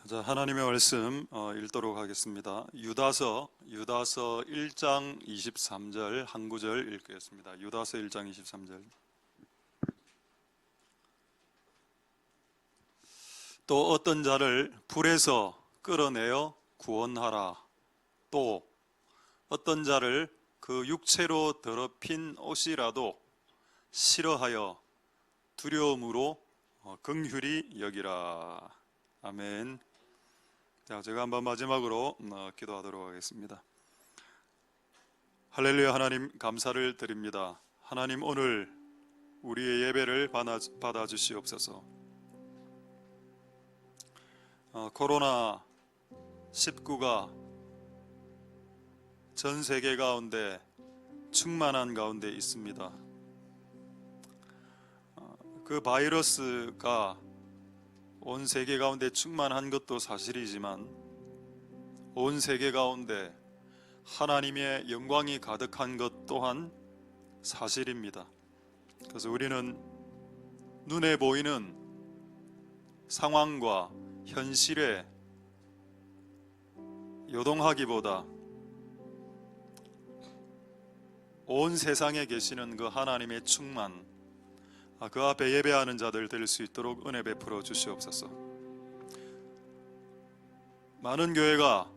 자, 하나님의 말씀 읽도록 하겠습니다. 유다서 1장 23절 한 구절 읽겠습니다. 유다서 1장 23절. 또 어떤 자를 불에서 끌어내어 구원하라. 또 어떤 자를 그 육체로 더럽힌 옷이라도 싫어하여 두려움으로 긍휼히 여기라. 아멘. 자, 제가 한번 마지막으로 기도하도록 하겠습니다. 할렐루야. 하나님 감사를 드립니다. 하나님, 오늘 우리의 예배를 받아 주시옵소서. 코로나 19가 전 세계 가운데 충만한 가운데 있습니다. 그 바이러스가 온 세계 가운데 충만한 것도 사실이지만 온 세계 가운데 하나님의 영광이 가득한 것 또한 사실입니다. 그래서 우리는 눈에 보이는 상황과 현실에 요동하기보다 온 세상에 계시는 그 하나님의 충만, 그 앞에 예배하는 자들 될 수 있도록 은혜 베풀어 주시옵소서. 많은 교회가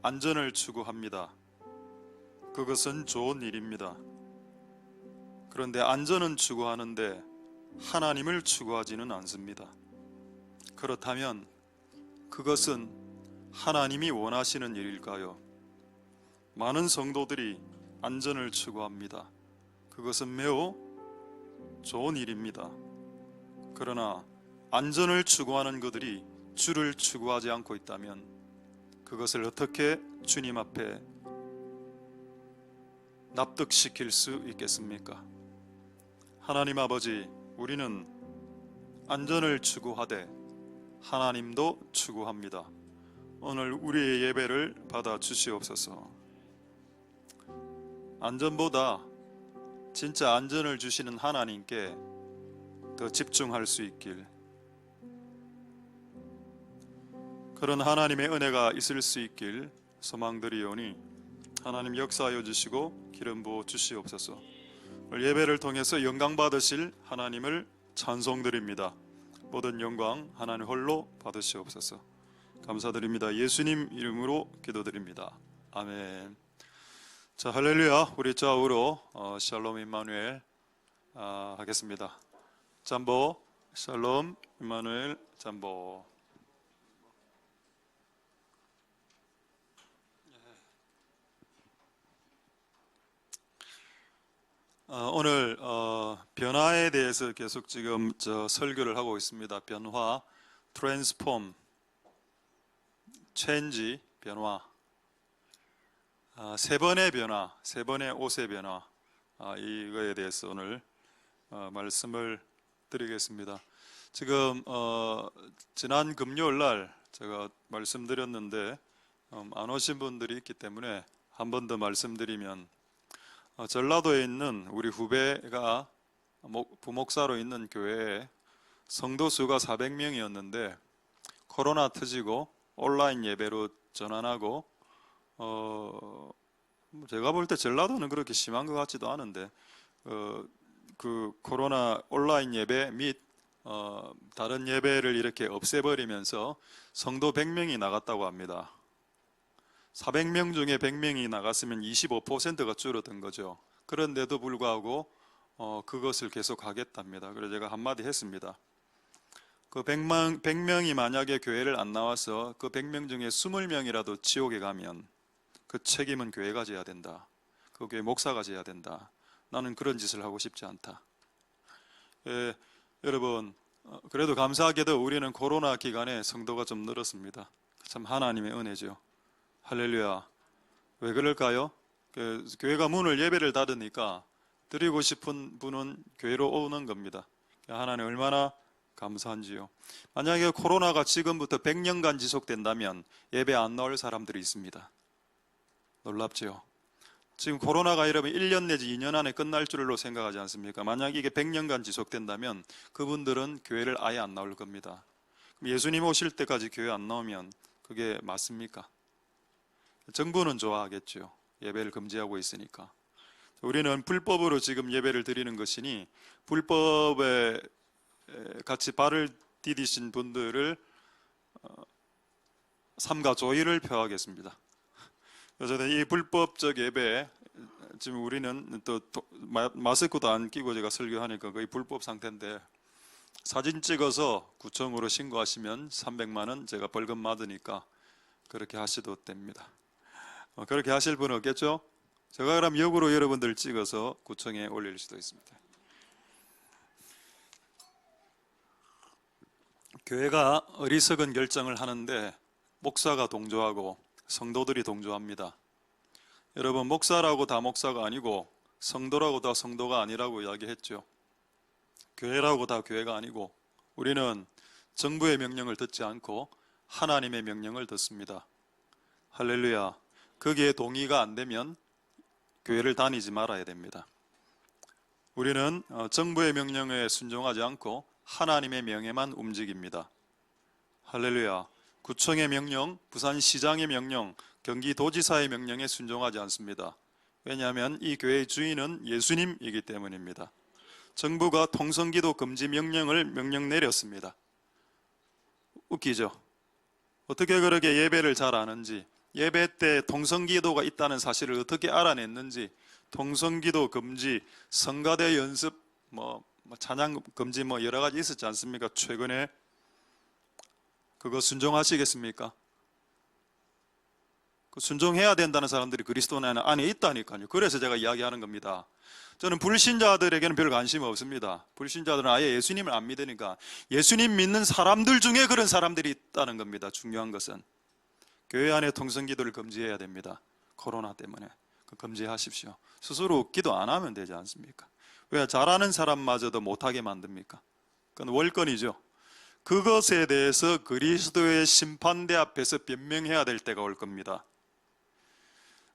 안전을 추구합니다. 그것은 좋은 일입니다. 그런데 안전은 추구하는데 하나님을 추구하지는 않습니다. 그렇다면 그것은 하나님이 원하시는 일일까요? 많은 성도들이 안전을 추구합니다. 그것은 매우 좋은 일입니다. 그러나 안전을 추구하는 그들이 주를 추구하지 않고 있다면 그것을 어떻게 주님 앞에 납득시킬 수 있겠습니까? 하나님 아버지, 우리는 안전을 추구하되 하나님도 추구합니다. 오늘 우리의 예배를 받아 주시옵소서. 안전보다 진짜 안전을 주시는 하나님께 더 집중할 수 있길, 그런 하나님의 은혜가 있을 수 있길 소망드리오니 하나님 역사하여 주시고 기름 부어 주시옵소서. 오늘 예배를 통해서 영광 받으실 하나님을 찬송드립니다. 모든 영광 하나님 홀로 받으시옵소서. 감사드립니다. 예수님 이름으로 기도드립니다. 아멘. 자, 할렐루야. 우리 좌우로 샬롬 임마누엘 하겠습니다. 잠보, 샬롬 임마누엘 잠보. 오늘 변화에 대해서 계속 지금 설교를 하고 있습니다. 변화, 트랜스폼, 체인지, 변화. 세 번의 변화, 세 번의 옷의 변화, 이거에 대해서 오늘 말씀을 드리겠습니다. 지금 지난 금요일 날 제가 말씀드렸는데 안 오신 분들이 있기 때문에 한 번 더 말씀드리면, 전라도에 있는 우리 후배가 부목사로 있는 교회에 성도 수가 400명이었는데 코로나 터지고 온라인 예배로 전환하고, 제가 볼 때 전라도는 그렇게 심한 것 같지도 않은데 그 코로나 온라인 예배 및 다른 예배를 이렇게 없애버리면서 성도 100명이 나갔다고 합니다. 400명 중에 100명이 나갔으면 25%가 줄어든 거죠. 그런데도 불구하고 그것을 계속 하겠답니다. 그래서 제가 한마디 했습니다. 그 100명이 만약에 교회를 안 나와서 그 100명 중에 20명이라도 지옥에 가면 그 책임은 교회가 져야 된다. 그 교회 목사가 져야 된다. 나는 그런 짓을 하고 싶지 않다. 여러분, 그래도 감사하게도 우리는 코로나 기간에 성도가 좀 늘었습니다. 참 하나님의 은혜죠. 할렐루야. 왜 그럴까요? 교회가 문을 예배를 닫으니까 드리고 싶은 분은 교회로 오는 겁니다. 하나님 얼마나 감사한지요. 만약에 코로나가 지금부터 100년간 지속된다면 예배 안 나올 사람들이 있습니다. 놀랍죠? 지금 코로나가 이러면 1년 내지 2년 안에 끝날 줄로 생각하지 않습니까? 만약 이게 100년간 지속된다면 그분들은 교회를 아예 안 나올 겁니다. 예수님 오실 때까지 교회 안 나오면 그게 맞습니까? 정부는 좋아하겠죠. 예배를 금지하고 있으니까. 우리는 불법으로 지금 예배를 드리는 것이니 불법에 같이 발을 디디신 분들을 삼가 조의를 표하겠습니다. 그래서 이 불법적 예배, 지금 우리는 또 마스크도 안 끼고 제가 설교하니까 거의 불법 상태인데, 사진 찍어서 구청으로 신고하시면 300만 원 제가 벌금 맞으니까 그렇게 하셔도 됩니다. 그렇게 하실 분은 없겠죠? 제가 그럼 역으로 여러분들 찍어서 구청에 올릴 수도 있습니다. 교회가 어리석은 결정을 하는데 목사가 동조하고 성도들이 동조합니다. 여러분, 목사라고 다 목사가 아니고 성도라고 다 성도가 아니라고 이야기했죠. 교회라고 다 교회가 아니고 우리는 정부의 명령을 듣지 않고 하나님의 명령을 듣습니다. 할렐루야. 거기에 동의가 안 되면 교회를 다니지 말아야 됩니다. 우리는 정부의 명령에 순종하지 않고 하나님의 명예만 움직입니다. 할렐루야. 구청의 명령, 부산시장의 명령, 경기도지사의 명령에 순종하지 않습니다. 왜냐하면 이 교회의 주인은 예수님이기 때문입니다. 정부가 통성기도 금지 명령 내렸습니다. 웃기죠? 어떻게 그렇게 예배를 잘 아는지, 예배 때 통성기도가 있다는 사실을 어떻게 알아냈는지, 통성기도 금지, 성가대 연습, 찬양 금지 여러 가지 있었지 않습니까? 최근에 그거 순종하시겠습니까? 그 순종해야 된다는 사람들이 그리스도 안에 있다니까요. 그래서 제가 이야기하는 겁니다. 저는 불신자들에게는 별 관심 없습니다. 불신자들은 아예 예수님을 안 믿으니까 예수님 믿는 사람들 중에 그런 사람들이 있다는 겁니다. 중요한 것은 교회 안에 통성기도를 금지해야 됩니다. 코로나 때문에 금지하십시오. 스스로 기도 안 하면 되지 않습니까? 왜 잘하는 사람마저도 못하게 만듭니까? 그건 월권이죠. 그것에 대해서 그리스도의 심판대 앞에서 변명해야 될 때가 올 겁니다.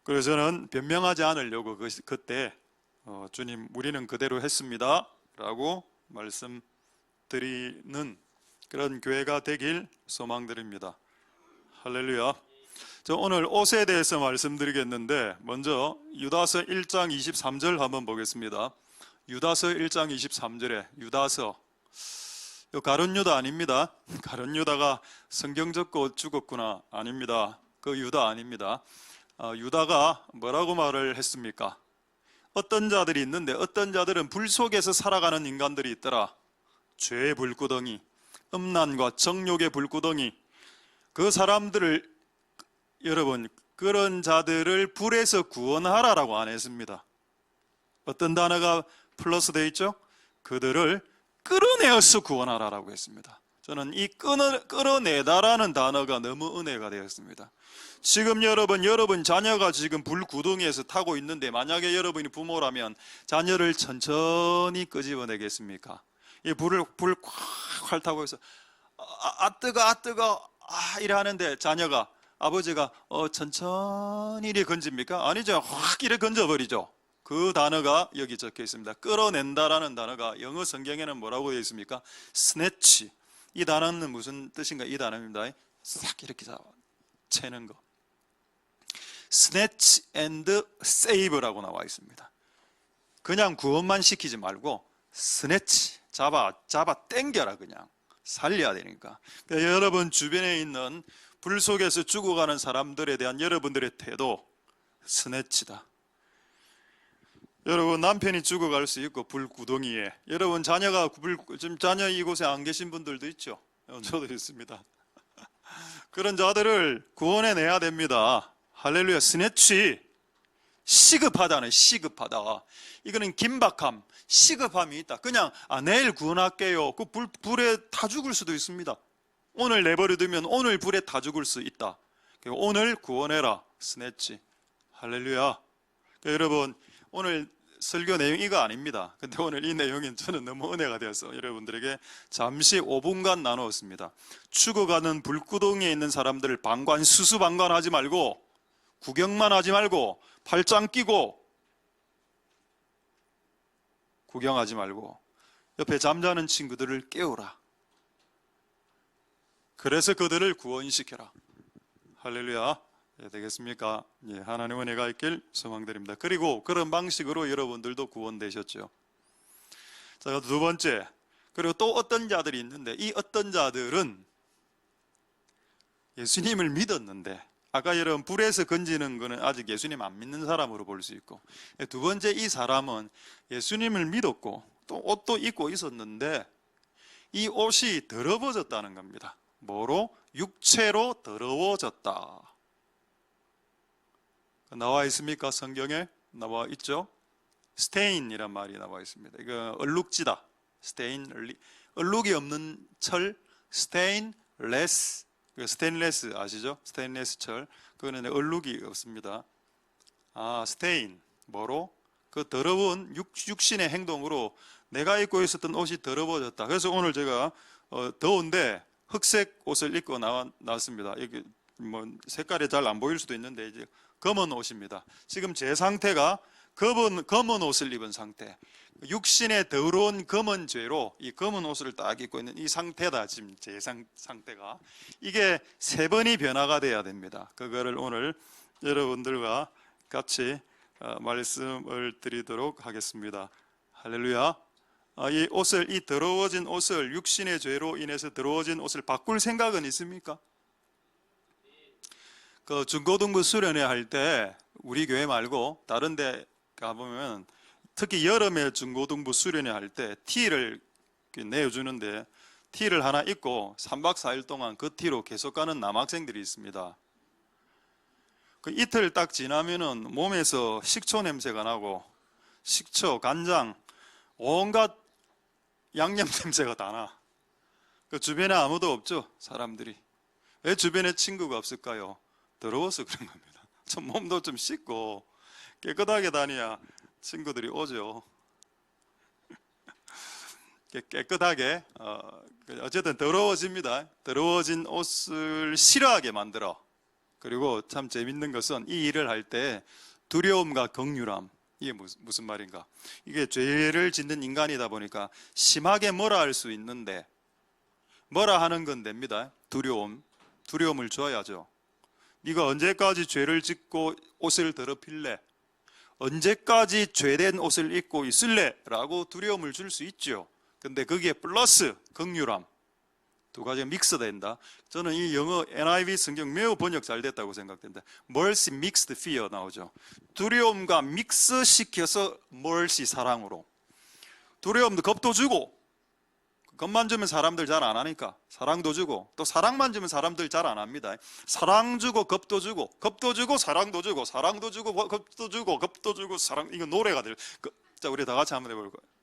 그래서 저는 변명하지 않으려고 그때 주님, 우리는 그대로 했습니다 라고 말씀드리는 그런 교회가 되길 소망드립니다. 할렐루야. 저 오늘 옷에 대해서 말씀드리겠는데, 먼저 유다서 1장 23절 한번 보겠습니다. 유다서 1장 23절에 유다서, 가룟 유다 아닙니다. 가룟 유다가 성경 적고 죽었구나, 아닙니다. 그 유다 아닙니다. 유다가 뭐라고 말을 했습니까? 어떤 자들이 있는데, 어떤 자들은 불 속에서 살아가는 인간들이 있더라. 죄의 불구덩이, 음란과 정욕의 불구덩이. 그 사람들을, 여러분, 그런 자들을 불에서 구원하라라고 안 했습니다. 어떤 단어가 플러스 되어 있죠? 그들을 끌어내어서 구원하라라고 했습니다. 저는 이 끌어내다라는 단어가 너무 은혜가 되었습니다. 지금 여러분 자녀가 지금 불구덩이에서 타고 있는데, 만약에 여러분이 부모라면 자녀를 천천히 끄집어내겠습니까? 이 불을 콱 타고 있어. 뜨거 이래 하는데 자녀가, 아버지가 천천히 이래 건집니까? 아니죠. 확 이래 건져버리죠. 그 단어가 여기 적혀 있습니다. 끌어낸다라는 단어가 영어 성경에는 뭐라고 되어 있습니까? 스네치. 이 단어는 무슨 뜻인가? 이 단어입니다. 싹 이렇게 채는 거. 스네치 앤드 세이브라고 나와 있습니다. 그냥 구원만 시키지 말고 스네치, 잡아 땡겨라. 그냥 살려야 되니까. 그러니까 여러분 주변에 있는 불 속에서 죽어가는 사람들에 대한 여러분들의 태도, 스네치다. 여러분 남편이 죽어갈 수 있고 불구덩이에, 여러분 자녀가 지금 자녀 이곳에 안 계신 분들도 있죠. 저도 있습니다. 그런 자들을 구원해내야 됩니다. 할렐루야. 스네치, 시급하다네. 시급하다. 이거는 긴박함, 시급함이 있다. 그냥 내일 구원할게요. 그 불에 타 죽을 수도 있습니다. 오늘 내버려두면 오늘 불에 타 죽을 수 있다. 오늘 구원해라. 스네치. 할렐루야. 여러분 오늘 설교 내용이 이거 아닙니다. 근데 오늘 이 내용이 저는 너무 은혜가 되어서 여러분들에게 잠시 5분간 나누었습니다. 죽어가는 불구덩이에 있는 사람들을 수수방관하지 말고, 구경만 하지 말고, 팔짱 끼고 구경하지 말고 옆에 잠자는 친구들을 깨우라. 그래서 그들을 구원시켜라. 할렐루야. 예, 되겠습니까? 예, 하나님 은혜가 있길 소망드립니다. 그리고 그런 방식으로 여러분들도 구원되셨죠. 자, 두 번째. 그리고 또 어떤 자들이 있는데, 이 어떤 자들은 예수님을 믿었는데, 아까 여러분 불에서 건지는 거는 아직 예수님 안 믿는 사람으로 볼 수 있고, 두 번째 이 사람은 예수님을 믿었고 또 옷도 입고 있었는데 이 옷이 더러워졌다는 겁니다. 뭐로? 육체로 더러워졌다. 나와 있습니까? 성경에 나와 있죠? 스테인이란 말이 나와 있습니다. 이거 얼룩지다. 스테인, 얼룩이 없는 철, 스테인레스. 스테인레스 아시죠? 스테인레스 철. 그거는 얼룩이 없습니다. 아, 스테인. 뭐로? 그 더러운 육신의 행동으로 내가 입고 있었던 옷이 더러워졌다. 그래서 오늘 제가 더운데 흑색 옷을 입고 나왔습니다. 이게 뭐 색깔이 잘 안 보일 수도 있는데 이제 검은 옷입니다. 지금 제 상태가 검은 옷을 입은 상태. 육신의 더러운 검은 죄로 이 검은 옷을 딱 입고 있는 이 상태다. 지금 제 상태가 이게 3번이 변화가 돼야 됩니다. 그거를 오늘 여러분들과 같이 말씀을 드리도록 하겠습니다. 할렐루야. 이 옷을, 이 더러워진 옷을, 육신의 죄로 인해서 더러워진 옷을 바꿀 생각은 있습니까? 그 중고등부 수련회 할 때 우리 교회 말고 다른 데 가보면 특히 여름에 중고등부 수련회 할 때 티를 내어주는데 티를 하나 입고 3박 4일 동안 그 티로 계속 가는 남학생들이 있습니다. 그 이틀 딱 지나면은 몸에서 식초 냄새가 나고 식초, 간장, 온갖 양념 냄새가 다 나. 그 주변에 아무도 없죠, 사람들이. 왜 주변에 친구가 없을까요? 더러워서 그런 겁니다. 좀 몸도 좀 씻고 깨끗하게 다녀야 친구들이 오죠. 깨끗하게 어쨌든 더러워집니다. 더러워진 옷을 싫어하게 만들어. 그리고 참 재밌는 것은 이 일을 할 때 두려움과 긍휼함, 이게 무슨 말인가? 이게 죄를 짓는 인간이다 보니까 심하게 뭐라 할 수 있는데 뭐라 하는 건 됩니다. 두려움을 줘야죠. 네가 언제까지 죄를 짓고 옷을 더럽힐래? 언제까지 죄된 옷을 입고 있을래? 라고 두려움을 줄 수 있죠. 근데 거기에 플러스 긍휼함, 두 가지가 믹스된다. 저는 이 영어 NIV 성경 매우 번역 잘 됐다고 생각된다. Mercy mixed fear 나오죠. 두려움과 믹스시켜서 mercy, 사랑으로. 두려움도 겁도 주고, 겁만 주면 사람들 잘 안 하니까 사랑도 주고, 또 사랑만 주면 사람들 잘 안 합니다. 사랑 주고 겁도 주고, 겁도 주고 사랑도 주고, 사랑도 주고 겁도 주고, 겁도 주고 사랑. 이거 노래가 될. 자, 우리 다 같이 한번 해볼 거예요.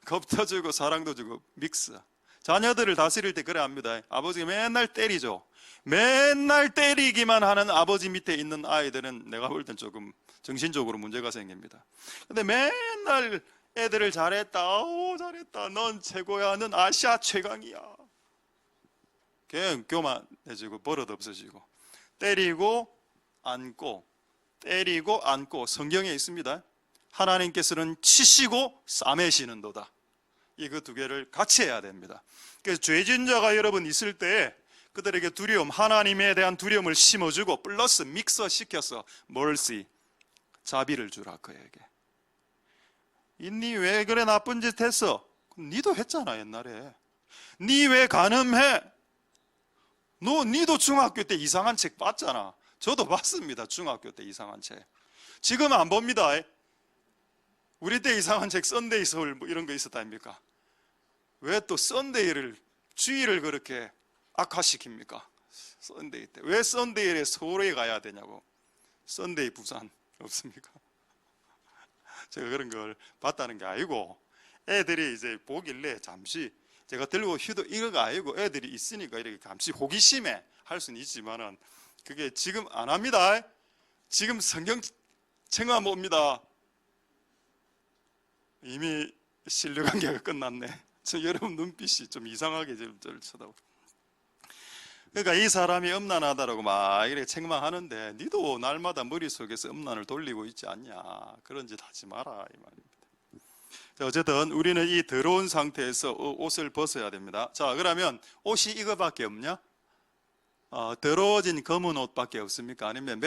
겁도 주고 사랑도 주고 믹스. 자녀들을 다스릴 때 그래 합니다. 아버지가 맨날 때리죠. 맨날 때리기만 하는 아버지 밑에 있는 아이들은 내가 볼 땐 조금 정신적으로 문제가 생깁니다. 근데 맨날 애들을 잘했다, 오 잘했다, 넌 최고야, 넌 아시아 최강이야, 그냥 교만해지고 버릇 없어지고, 때리고 안고, 때리고 안고. 성경에 있습니다. 하나님께서는 치시고 싸매시는도다. 이거 두 개를 같이 해야 됩니다. 그래서 죄진 자가 여러분 있을 때 그들에게 두려움, 하나님에 대한 두려움을 심어주고 플러스 믹서 시켜서 mercy, 자비를 주라 그에게. 니 왜 그래 나쁜 짓 했어? 니도 했잖아 옛날에. 니 왜 간음해? 니도 중학교 때 이상한 책 봤잖아. 저도 봤습니다. 중학교 때 이상한 책. 지금 안 봅니다. 우리 때 이상한 책 썬데이 서울 뭐 이런 거 있었다 아닙니까? 왜 또 썬데이를, 주일을 그렇게 악화시킵니까? 썬데이 때 왜 썬데이에 서울에 가야 되냐고. 썬데이 부산 없습니까? 제가 그런 걸 봤다는 게 아니고, 애들이 이제 보길래 잠시 제가 들고 이거가 아니고 애들이 있으니까 이렇게 잠시 호기심에 할 수는 있지만은 그게 지금 안 합니다. 지금 성경책만 봅니다. 이미 신뢰관계가 끝났네. 저 여러분 눈빛이 좀 이상하게 저를 쳐다보고. 그러니까 이 사람이 음란하다라고 막 이렇게 책망하는데 니도 날마다 머릿속에서 음란을 돌리고 있지 않냐. 그런 짓 하지 마라 이 말입니다. 자, 어쨌든 우리는 이 더러운 상태에서 옷을 벗어야 됩니다. 자, 그러면 옷이 이거밖에 없냐? 더러워진 검은 옷밖에 없습니까? 아니면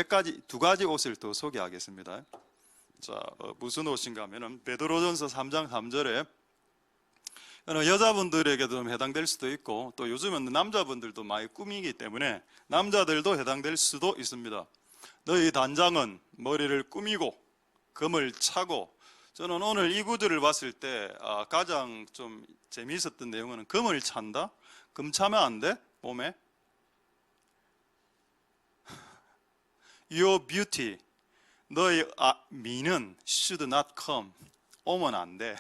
두 가지 옷을 더 소개하겠습니다. 자, 무슨 옷인가 하면은 베드로전서 3장 3절에 여자분들에게도 좀 해당될 수도 있고, 또 요즘은 남자분들도 많이 꾸미기 때문에 남자들도 해당될 수도 있습니다. 너희 단장은 머리를 꾸미고 금을 차고. 저는 오늘 이 구절을 봤을 때 가장 좀 재미있었던 내용은 금을 찬다? 금 차면 안 돼? 몸에? Your beauty, 너의 미는 should not come, 오면 안 돼.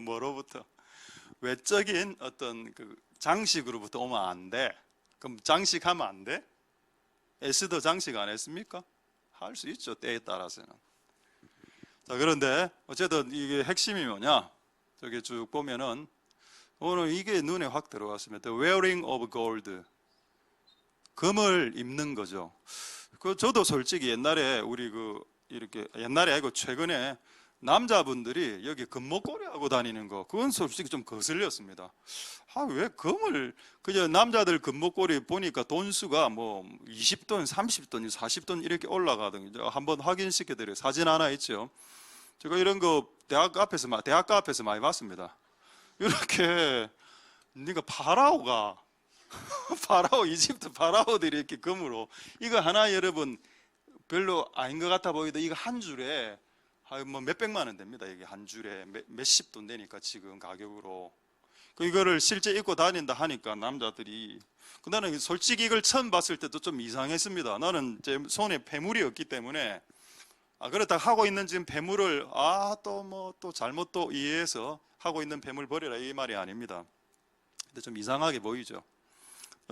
뭐로부터? 외적인 어떤 그 장식으로부터 오면 안 돼. 그럼 장식하면 안 돼? 에스더 장식 안 했습니까? 할 수 있죠, 때에 따라서는. 자, 그런데 어쨌든 이게 핵심이 뭐냐? 저기 쭉 보면은 오늘 이게 눈에 확 들어왔습니다. The wearing of gold, 금을 입는 거죠. 저도 솔직히 옛날에 이렇게 옛날이 아니고 최근에 남자분들이 여기 금목걸이 하고 다니는 거, 그건 솔직히 좀 거슬렸습니다. 왜 금을, 그냥 남자들 금목걸이 보니까 돈수가 뭐 20돈, 30돈, 40돈 이렇게 올라가거든요. 한번 확인시켜드려요. 사진 하나 있죠. 제가 이런 거 대학가 앞에서 많이 봤습니다. 이렇게, 그러니까 파라오가, 이집트 파라오들이 이렇게 금으로, 이거 하나 여러분 별로 아닌 것 같아 보이도 이거 한 줄에 뭐 몇백만 원 됩니다. 이게 한 줄에 몇십 돈 되니까 지금 가격으로. 이거를 실제 입고 다닌다 하니까 남자들이, 나는 솔직히 이걸 처음 봤을 때도 좀 이상했습니다. 나는 제 손에 폐물이 없기 때문에 그렇다 하고 있는 지금 폐물을 또 잘못 또 이해해서 하고 있는 폐물 버려라 이 말이 아닙니다. 근데 좀 이상하게 보이죠.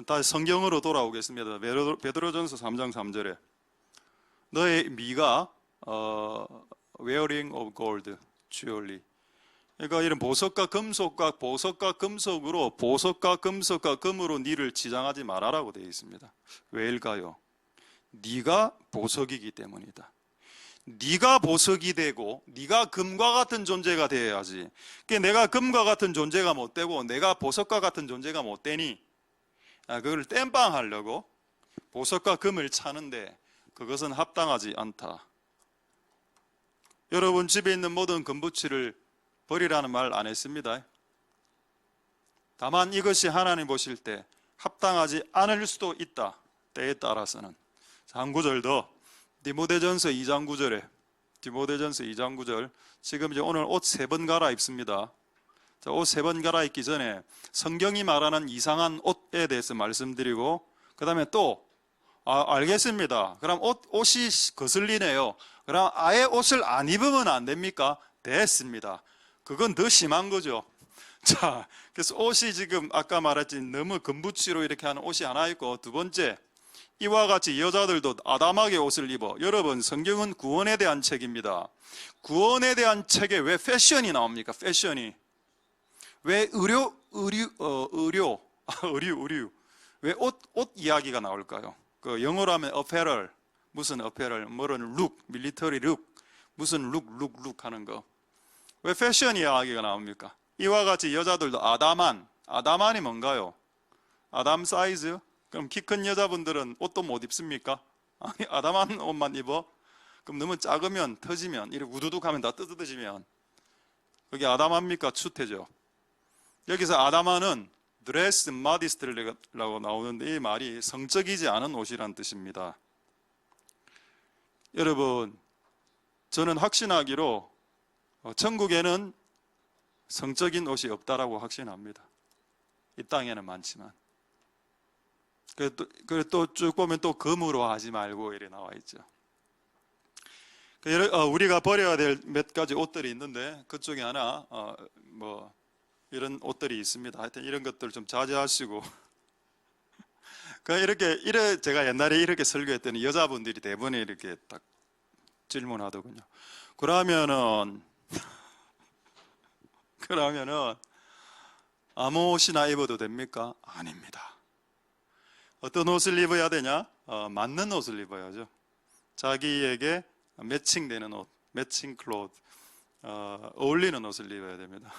다시 성경으로 돌아오겠습니다. 베드로전서 3장 3절에 너의 미가 wearing of gold, jewelry. 그러니까 이런 보석과 금속과 금속으로, 보석과 금속과 금으로 니를 치장하지 말아라고 되어 있습니다. 왜일까요? 네가 보석이기 때문이다. 네가 보석이 되고 네가 금과 같은 존재가 되어야지. 내가 금과 같은 존재가 못 되고 내가 보석과 같은 존재가 못 되니 그걸 땜빵하려고 보석과 금을 차는데 그것은 합당하지 않다. 여러분 집에 있는 모든 금부치를 버리라는 말 안 했습니다. 다만 이것이 하나님 보실 때 합당하지 않을 수도 있다. 때에 따라서는. 한 구절 더. 디모데전서 2장 9절에 디모데전서 2장 9절. 지금 이제 오늘 옷 3번 갈아입습니다. 자, 옷 3번 갈아입기 전에 성경이 말하는 이상한 옷에 대해서 말씀드리고, 그 다음에 또 알겠습니다. 그럼 옷이 거슬리네요. 그럼 아예 옷을 안 입으면 안 됩니까? 됐습니다. 그건 더 심한 거죠. 자, 그래서 옷이 지금 아까 말했지 너무 금붙이로 이렇게 하는 옷이 하나 있고, 두 번째, 이와 같이 여자들도 아담하게 옷을 입어. 여러분, 성경은 구원에 대한 책입니다. 구원에 대한 책에 왜 패션이 나옵니까? 패션이. 왜 의류, 왜 옷 이야기가 나올까요? 그 영어로 하면 apparel, 무슨 apparel, 뭐는 look, military look, 무슨 look 하는 거. 왜 패션 이야기가 나옵니까? 이와 같이 여자들도 아담한이 뭔가요? 아담 사이즈? 그럼 키 큰 여자분들은 옷도 못 입습니까? 아니, 아담한 옷만 입어? 그럼 너무 작으면, 터지면, 이렇게 우두둑 하면 다 뜯어지면 그게 아담합니까? 추태죠. 여기서 아담한은 드레스 마디스트라고 나오는데 이 말이 성적이지 않은 옷이란 뜻입니다. 여러분, 저는 확신하기로 천국에는 성적인 옷이 없다라고 확신합니다. 이 땅에는 많지만. 그리고 또 쭉 보면 또 금으로 하지 말고 이렇게 나와 있죠. 우리가 버려야 될 몇 가지 옷들이 있는데 그중에 하나 뭐 이런 옷들이 있습니다. 하여튼 이런 것들 좀 자제하시고. 제가 옛날에 이렇게 설교했더니 여자분들이 대부분 이렇게 딱 질문하더군요. 그러면은 아무 옷이나 입어도 됩니까? 아닙니다. 어떤 옷을 입어야 되냐? 맞는 옷을 입어야죠. 자기에게 매칭되는 옷, 매칭 클로드. 어울리는 옷을 입어야 됩니다.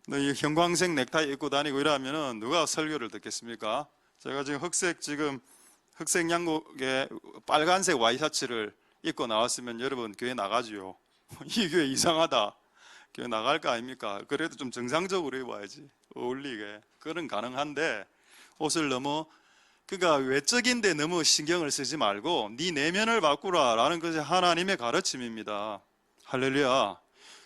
이 형광색 넥타이 입고 다니고 이러면은 누가 설교를 듣겠습니까? 제가 지금 흑색 양복에 빨간색 와이셔츠를 입고 나왔으면 여러분 교회 나가지요. 이 교회 이상하다. 교회 나갈 거 아닙니까? 그래도 좀 정상적으로 입어야지. 어울리게. 그건 가능한데 옷을 너무 그러니까 외적인데 너무 신경을 쓰지 말고 네 내면을 바꾸라라는 것이 하나님의 가르침입니다. 할렐루야.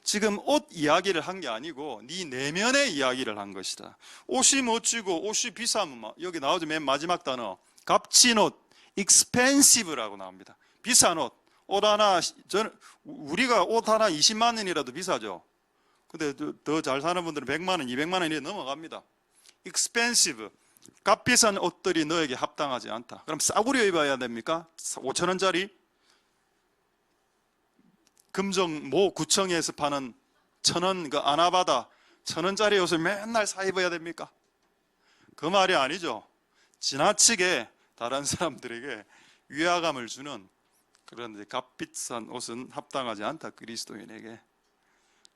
지금 옷 이야기를 한 게 아니고 네 내면의 이야기를 한 것이다. 옷이 멋지고 옷이 비싸면 여기 나오죠. 맨 마지막 단어 값진 옷, expensive라고 나옵니다. 비싼 옷. 옷 하나 우리가 옷 하나 20만 원이라도 비싸죠. 근데 더 잘 사는 분들은 100만 원, 200만 원이 넘어갑니다. expensive. 값비싼 옷들이 너에게 합당하지 않다. 그럼 싸구려 입어야 됩니까? 5천 원짜리 금정 모 구청에서 파는 1,000원 그 아나바다 1,000원짜리 옷을 맨날 사 입어야 됩니까? 그 말이 아니죠. 지나치게 다른 사람들에게 위화감을 주는 그런 값비싼 옷은 합당하지 않다. 그리스도인에게.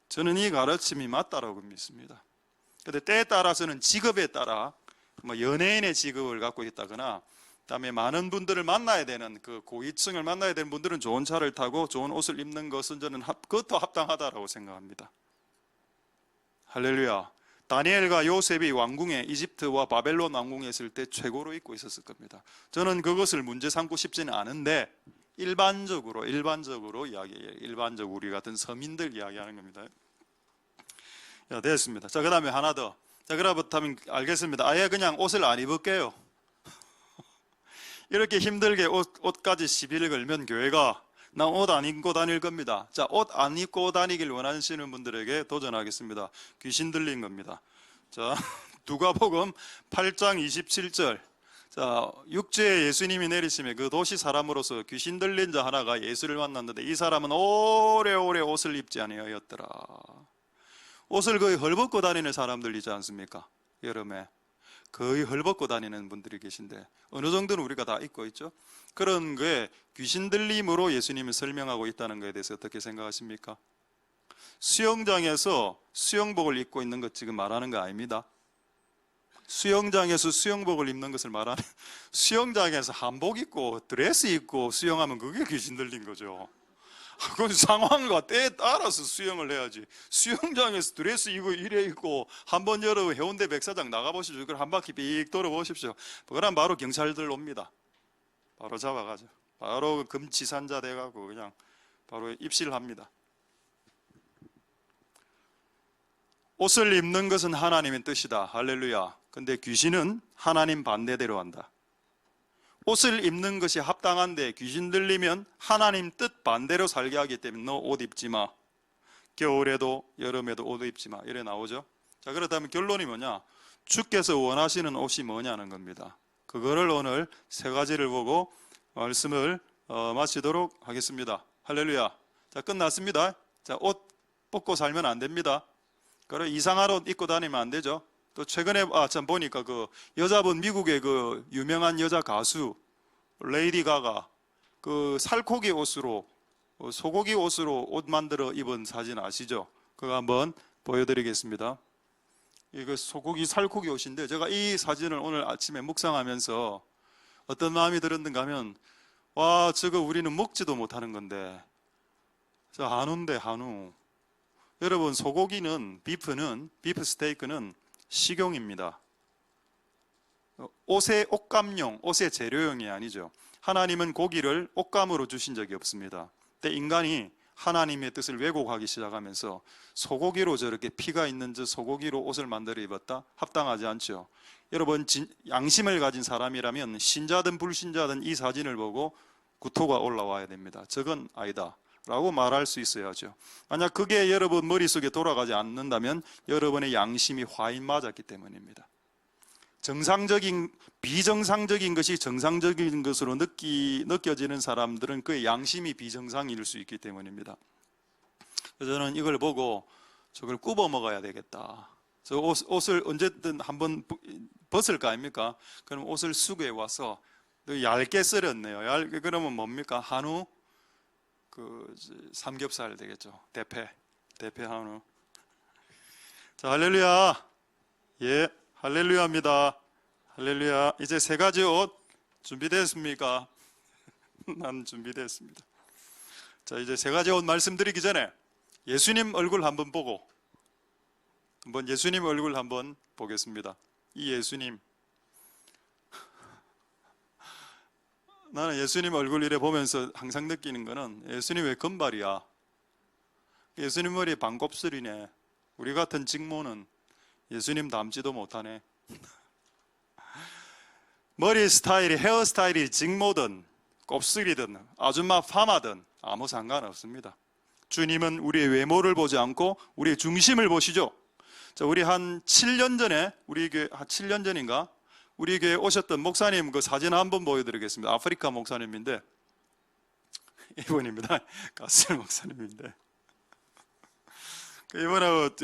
저는 이 가르침이 맞다라고 믿습니다. 그런데 때에 따라서는 직업에 따라 연예인의 직업을 갖고 있다거나 그다음에 많은 분들을 만나야 되는 그 고위층을 만나야 되는 분들은 좋은 차를 타고 좋은 옷을 입는 것은 저는 그것도 합당하다라고 생각합니다. 할렐루야. 다니엘과 요셉이 왕궁에 이집트와 바벨론 왕궁에 있을 때 최고로 입고 있었을 겁니다. 저는 그것을 문제 삼고 싶지는 않은데 일반적으로 일반적으로 우리 같은 서민들 이야기하는 겁니다. 됐습니다. 자, 그다음에 하나 더. 자, 그렇다면 알겠습니다. 아예 그냥 옷을 안 입을게요. 이렇게 힘들게 옷까지 시비를 걸면 교회가 나 옷 안 입고 다닐 겁니다. 자, 옷 안 입고 다니길 원하시는 분들에게 도전하겠습니다. 귀신 들린 겁니다. 자, 누가복음 8장 27절. 자, 육지에 예수님이 내리시며 그 도시 사람으로서 귀신 들린 자 하나가 예수를 만났는데 이 사람은 오래오래 옷을 입지 아니하였더라. 옷을 거의 헐벗고 다니는 사람들이지 않습니까? 여름에 거의 헐벗고 다니는 분들이 계신데 어느 정도는 우리가 다 입고 있죠. 그런 게 귀신 들림으로 예수님이 설명하고 있다는 것에 대해서 어떻게 생각하십니까? 수영장에서 수영복을 입고 있는 것 지금 말하는 거 아닙니다. 수영장에서 수영복을 입는 것을 말하는 수영장에서 한복 입고 드레스 입고 수영하면 그게 귀신 들린 거죠. 그건 상황과 때에 따라서 수영을 해야지. 수영장에서 드레스 입고 이래 입고 한번 여러분 해운대 백사장 나가보십시오. 그걸 한 바퀴 빅 돌아보십시오. 그럼 바로 경찰들 옵니다. 바로 잡아가죠. 바로 금치산자 돼가고 그냥 바로 입실합니다. 옷을 입는 것은 하나님의 뜻이다. 할렐루야. 근데 귀신은 하나님 반대대로 한다. 옷을 입는 것이 합당한데 귀신 들리면 하나님 뜻 반대로 살게 하기 때문에 너 옷 입지 마. 겨울에도 여름에도 옷 입지 마. 이래 나오죠. 자, 그렇다면 결론이 뭐냐? 주께서 원하시는 옷이 뭐냐는 겁니다. 그거를 오늘 세 가지를 보고 말씀을 마치도록 하겠습니다. 할렐루야. 자, 끝났습니다. 자, 옷 벗고 살면 안 됩니다. 그래 이상한 옷 입고 다니면 안 되죠. 또 최근에 참 보니까 그 여자분 미국의 그 유명한 여자 가수 레이디 가가 그 살코기 옷으로 소고기 옷으로 옷 만들어 입은 사진 아시죠? 그거 한번 보여드리겠습니다. 이거 소고기 살코기 옷인데 제가 이 사진을 오늘 아침에 묵상하면서 어떤 마음이 들었는가 하면 와 저거 우리는 먹지도 못하는 건데 저 한우인데 한우. 여러분 소고기는 비프 스테이크는 식용입니다. 옷의 옷감용, 옷의 재료용이 아니죠. 하나님은 고기를 옷감으로 주신 적이 없습니다. 근데 인간이 하나님의 뜻을 왜곡하기 시작하면서 소고기로 저렇게 피가 있는 저 소고기로 옷을 만들어 입었다? 합당하지 않죠. 여러분 양심을 가진 사람이라면 신자든 불신자든 이 사진을 보고 구토가 올라와야 됩니다. 저건 아니다 라고 말할 수 있어야죠. 만약 그게 여러분 머릿속에 돌아가지 않는다면 여러분의 양심이 화인 맞았기 때문입니다. 비정상적인 것이 정상적인 것으로 느껴지는 사람들은 그의 양심이 비정상일 수 있기 때문입니다. 그래서 저는 이걸 보고 저걸 굽어 먹어야 되겠다. 저 옷을 언제든 한번 벗을 거 아닙니까? 그럼 옷을 수거해 와서 얇게 썰었네요. 얇게 그러면 뭡니까? 한우 삼겹살 되겠죠. 대패 한우. 자, 할렐루야. 예, 할렐루야입니다. 할렐루야. 이제 세 가지 옷 준비됐습니까? 난 준비됐습니다. 자, 이제 세 가지 옷 말씀드리기 전에 예수님 얼굴 한번 보고 예수님 얼굴 한번 보겠습니다. 이 예수님, 나는 예수님 얼굴 이래 보면서 항상 느끼는 거는 예수님 왜 금발이야? 예수님 머리에 반곱슬이네. 우리 같은 직모는 예수님 닮지도 못하네. 머리 스타일이, 헤어스타일이 직모든 곱슬이든 아줌마 파마든 아무 상관없습니다. 주님은 우리의 외모를 보지 않고 우리의 중심을 보시죠. 자, 우리 한 7년 전에 우리 교회 한 7년 전인가 우리 교회 오셨던 목사님 그 사진 한번 보여드리겠습니다. 아프리카 목사님인데 이분입니다. 가슬 목사님인데 이분하고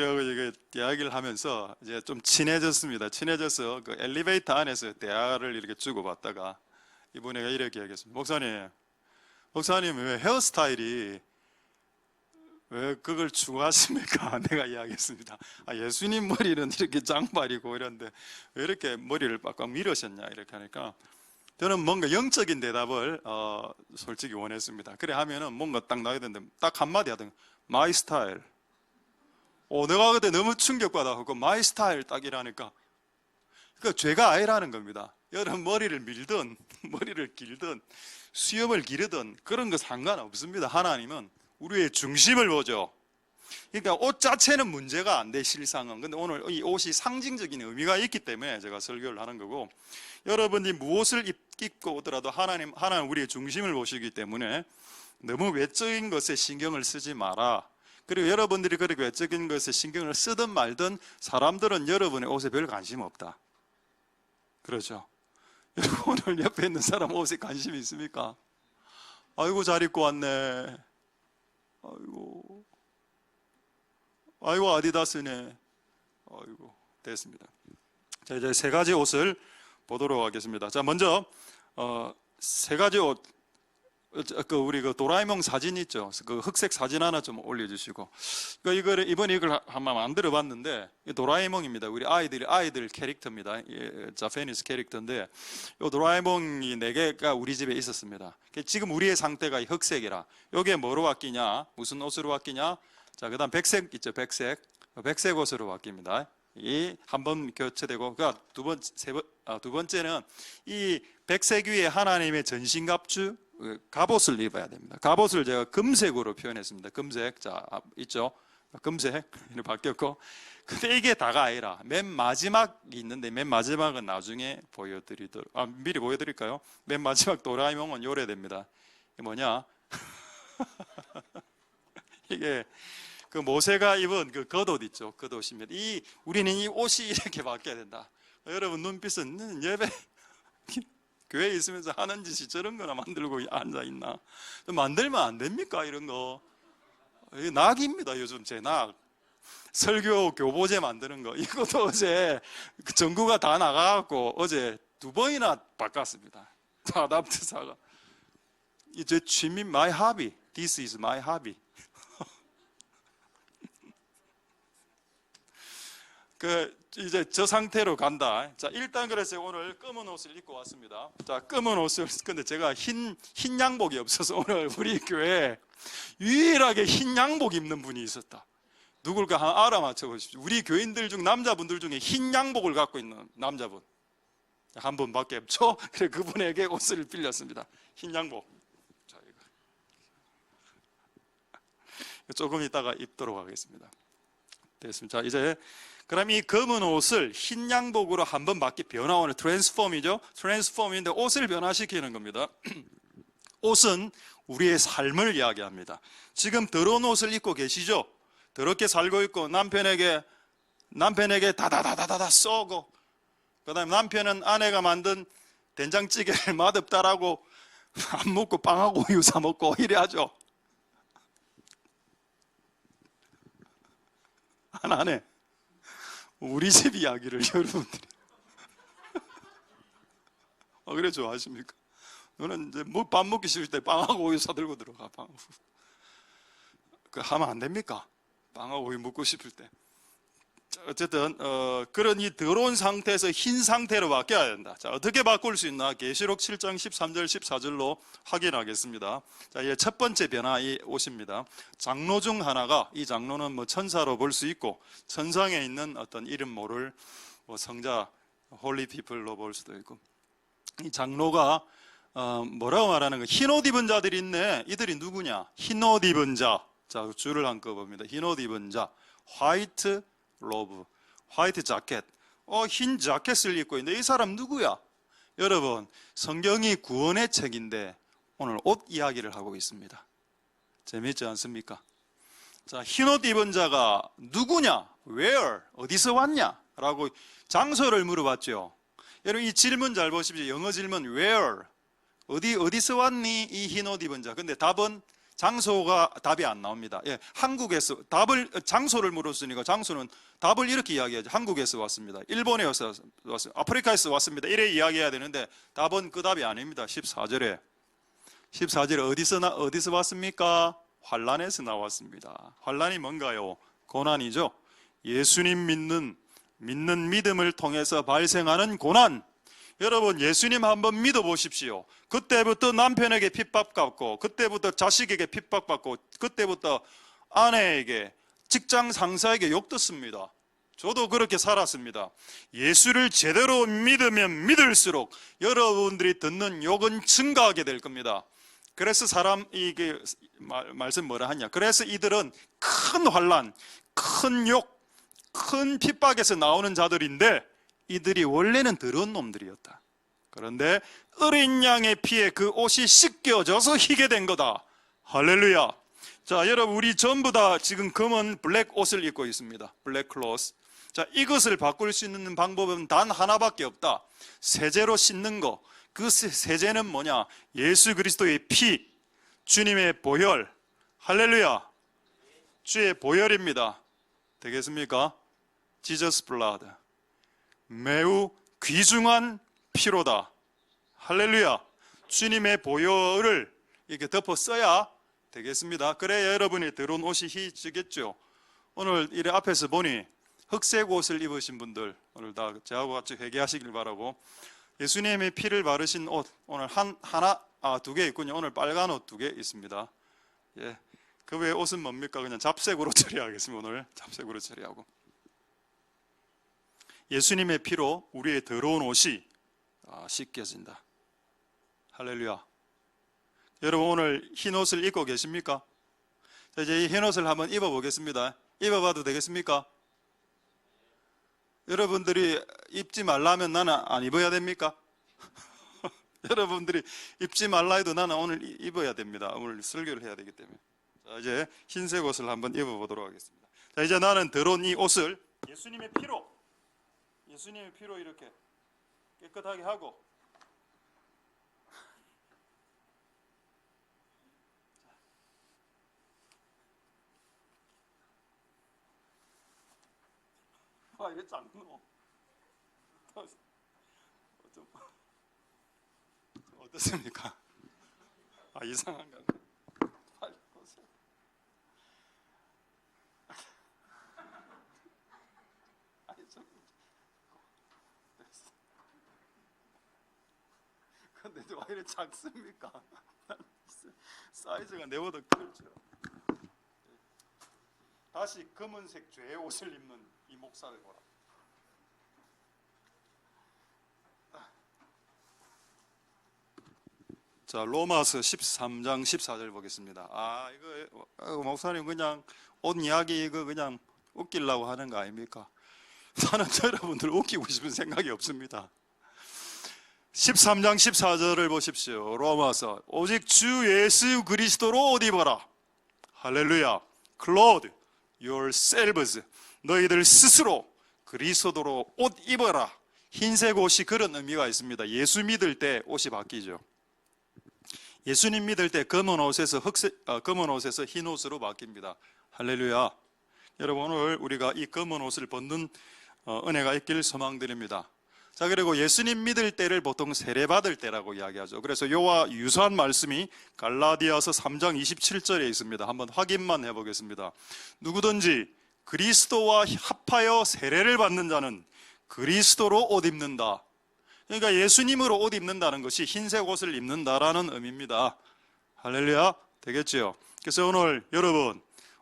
이야기를 하면서 이제 좀 친해졌습니다. 친해져서 그 엘리베이터 안에서 대화를 이렇게 주고받다가 이분이 이렇게 얘기했습니다. 목사님 왜 헤어스타일이 왜 그걸 추구하십니까? 내가 이야기했습니다. 예수님 머리는 이렇게 장발이고 이런데 왜 이렇게 머리를 빡빡 밀으셨냐 이렇게 하니까 저는 뭔가 영적인 대답을 솔직히 원했습니다. 그래 하면은 뭔가 딱 나게 되는데 딱 한마디 하더니 마이 스타일. 내가 그때 너무 충격받아서 마이 스타일 딱 이러니까 그 죄가 아니라는 겁니다. 여러분 머리를 밀든 머리를 길든 수염을 기르든 그런 거 상관없습니다. 하나님은 우리의 중심을 보죠. 그러니까 옷 자체는 문제가 안 돼, 실상은. 근데 오늘 이 옷이 상징적인 의미가 있기 때문에 제가 설교를 하는 거고, 여러분이 무엇을 입고 오더라도 하나님 우리의 중심을 보시기 때문에 너무 외적인 것에 신경을 쓰지 마라. 그리고 여러분들이 그렇게 외적인 것에 신경을 쓰든 말든 사람들은 여러분의 옷에 별 관심 없다. 그렇죠? 여러분 오늘 옆에 있는 사람 옷에 관심이 있습니까? 아이고 잘 입고 왔네. 아이고 아디다스네. 아이고 됐습니다. 자, 이제 세 가지 옷을 보도록 하겠습니다. 자, 먼저 세 가지 옷, 우리 도라에몽 사진 있죠? 그 흑색 사진 하나 좀 올려주시고, 이번에 이걸 한번 만들어봤는데 도라에몽입니다. 우리 아이들 캐릭터입니다. 자페니스 캐릭터인데 이 도라에몽이 4개가 우리 집에 있었습니다. 지금 우리의 상태가 흑색이라 이게 뭐로 바뀌냐? 무슨 옷으로 바뀌냐? 자, 그다음 백색 있죠? 백색 옷으로 바뀝니다. 이 한 번 교체되고, 그러니까 두 번째는 이 백색 위에 하나님의 전신갑주 갑옷을 입어야 됩니다. 갑옷을 제가 금색으로 표현했습니다. 금색, 자 있죠? 금색 이렇게 바뀌었고, 근데 이게 다가 아니라 맨 마지막이 있는데 맨 마지막은 나중에 미리 보여드릴까요? 맨 마지막 도라에몽은 요래됩니다. 이게 뭐냐? 이게 그 모세가 입은 그 겉옷 있죠? 겉옷입니다. 우리는 이 옷이 이렇게 바뀌어야 된다. 여러분 눈빛은 예배 교회에 있으면서 하는 짓이 저런 거나 만들고 앉아있나? 만들면 안 됩니까? 이런 거. 이게 낙입니다. 요즘 제 낙. 설교 교보제 만드는 거. 이것도 어제 전구가 다 나가갖고 어제 2번이나 바꿨습니다. 아답트사가. 이제 취미, my hobby. This is my hobby. 이제 저 상태로 간다. 자, 일단 그래서 오늘 검은 옷을 입고 왔습니다. 자, 검은 옷을, 근데 제가 흰 양복이 없어서 오늘 우리 교회에 유일하게 흰 양복 입는 분이 있었다. 누굴까 한번 알아맞혀 보십시오. 우리 교인들 중 남자분들 중에 흰 양복을 갖고 있는 남자분 한 분밖에 없죠. 그래 그분에게 옷을 빌렸습니다. 흰 양복. 자, 이거 조금 이따가 입도록 하겠습니다. 됐습니다. 자, 이제 그럼 이 검은 옷을 흰 양복으로 한번 바뀌 변화오는 트랜스폼이죠. 트랜스폼인데 옷을 변화시키는 겁니다. 옷은 우리의 삶을 이야기합니다. 지금 더러운 옷을 입고 계시죠? 더럽게 살고 있고 남편에게 다다다다다 쏘고, 그다음에 남편은 아내가 만든 된장찌개를 맛없다라고 안 먹고 빵하고 우유 사 먹고 이래 하죠. 안 해. 우리 집 이야기를 여러분들이 그래 좋아하십니까? 너는 이제 밥 먹기 싫을 때 빵하고 우유 사들고 들어가. 빵. 그 하면 안 됩니까? 빵하고 우유 먹고 싶을 때. 자, 어쨌든 그런 이 더러운 상태에서 흰 상태로 바뀌어야 된다. 자, 어떻게 바꿀 수 있나? 계시록 7장 13절 14절로 확인하겠습니다. 자, 이제 첫 번째 변화 이 옷입니다. 장로 중 하나가, 이 장로는 뭐 천사로 볼 수 있고 천상에 있는 어떤 이름 모를 뭐 성자 홀리 피플로 볼 수도 있고, 이 장로가 뭐라고 말하는 거? 흰옷 입은 자들이 있네. 이들이 누구냐? 흰옷 입은 자. 자, 줄을 한꺼 봅니다. 흰옷 입은 자, 화이트 로브, 화이트 자켓. 흰 자켓을 입고 있는데 이 사람 누구야? 여러분, 성경이 구원의 책인데 오늘 옷 이야기를 하고 있습니다. 재미있지 않습니까? 자, 흰옷 입은 자가 누구냐? Where? 어디서 왔냐? 라고 장소를 물어봤죠. 여러분, 이 질문 잘 보십시오. 영어 질문 Where? 어디서 왔니? 이 흰옷 입은 자. 근데 답은 장소가 답이 안 나옵니다. 예, 한국에서 장소를 물었으니까 장소는 답을 이렇게 이야기하죠. 한국에서 왔습니다. 일본에서 왔습니다. 아프리카에서 왔습니다. 이래 이야기해야 되는데 답은 그 답이 아닙니다. 14절에 어디서 왔습니까? 환란에서 나왔습니다. 환란이 뭔가요? 고난이죠. 예수님 믿는 믿음을 통해서 발생하는 고난. 여러분, 예수님 한번 믿어보십시오. 그때부터 남편에게 핍박받고, 그때부터 자식에게 핍박받고, 그때부터 아내에게, 직장 상사에게 욕 듣습니다. 저도 그렇게 살았습니다. 예수를 제대로 믿으면 믿을수록 여러분들이 듣는 욕은 증가하게 될 겁니다. 그래서 이게 말씀 뭐라 하냐? 그래서 이들은 큰 환난, 큰 욕, 큰 핍박에서 나오는 자들인데 이들이 원래는 더러운 놈들이었다. 그런데 어린 양의 피에 그 옷이 씻겨져서 희게 된 거다. 할렐루야. 자, 여러분, 우리 전부 다 지금 검은 블랙 옷을 입고 있습니다. 블랙 클로스. 자, 이것을 바꿀 수 있는 방법은 단 하나밖에 없다. 세제로 씻는 거. 그 세제는 뭐냐? 예수 그리스도의 피, 주님의 보혈. 할렐루야. 주의 보혈입니다. 되겠습니까? Jesus blood. 매우 귀중한 피로다. 할렐루야. 주님의 보혈을 이렇게 덮어 써야 되겠습니다. 그래야 여러분이 더러운 옷이 희지겠죠. 오늘 이 앞에서 보니 흑색 옷을 입으신 분들 오늘 다 저하고 같이 회개하시길 바라고, 예수님의 피를 바르신 옷 오늘 두 개 있군요. 오늘 빨간 옷 2개 있습니다. 예. 그 외에 옷은 뭡니까? 그냥 잡색으로 처리하겠습니다. 오늘 잡색으로 처리하고, 예수님의 피로 우리의 더러운 옷이 씻겨진다. 할렐루야. 여러분, 오늘 흰 옷을 입고 계십니까? 자, 이제 이 흰 옷을 한번 입어보겠습니다. 입어봐도 되겠습니까? 여러분들이 입지 말라면 나는 안 입어야 됩니까? 여러분들이 입지 말라 해도 나는 오늘 입어야 됩니다. 오늘 설교를 해야 되기 때문에. 자, 이제 흰색 옷을 한번 입어보도록 하겠습니다. 자, 이제 나는 더러운 이 옷을 예수님의 피로 이렇게 깨끗하게 하고, 이게 작노. 어떻습니까? 이상한가? 빨리 보세요. 근데 왜 이렇게 작습니까? 사이즈가 내보다 크죠. 다시 검은색 죄의 옷을 입는 이 목사를 보라. 자, 로마서 13장 14절 보겠습니다. 이거 목사님 그냥 옷 이야기 이거 그냥 웃기려고 하는 거 아닙니까? 나는 여러분들 웃기고 싶은 생각이 없습니다. 13장 14절을 보십시오. 로마서. 오직 주 예수 그리스도로 옷 입어라. 할렐루야. Clothe yourselves. 너희들 스스로 그리스도로 옷 입어라. 흰색 옷이 그런 의미가 있습니다. 예수 믿을 때 옷이 바뀌죠. 예수님 믿을 때 검은 옷에서 흰 옷으로 바뀝니다. 할렐루야. 여러분, 오늘 우리가 이 검은 옷을 벗는 은혜가 있길 소망드립니다. 자, 그리고 예수님 믿을 때를 보통 세례받을 때라고 이야기하죠. 그래서 요와 유사한 말씀이 갈라디아서 3장 27절에 있습니다. 한번 확인만 해보겠습니다. 누구든지 그리스도와 합하여 세례를 받는 자는 그리스도로 옷 입는다. 그러니까 예수님으로 옷 입는다는 것이 흰색 옷을 입는다라는 의미입니다. 할렐루야, 되겠죠? 그래서 오늘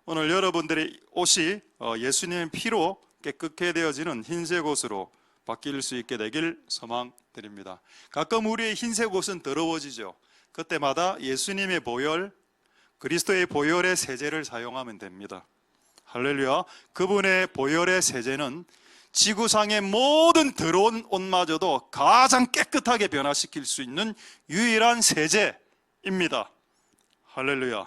여러분들의 옷이 예수님의 피로 깨끗게 되어지는 흰색 옷으로 바뀔 수 있게 되길 소망드립니다. 가끔 우리의 흰색 옷은 더러워지죠. 그때마다 예수님의 보혈, 그리스도의 보혈의 세제를 사용하면 됩니다. 할렐루야. 그분의 보혈의 세제는 지구상의 모든 더러운 옷마저도 가장 깨끗하게 변화시킬 수 있는 유일한 세제입니다. 할렐루야.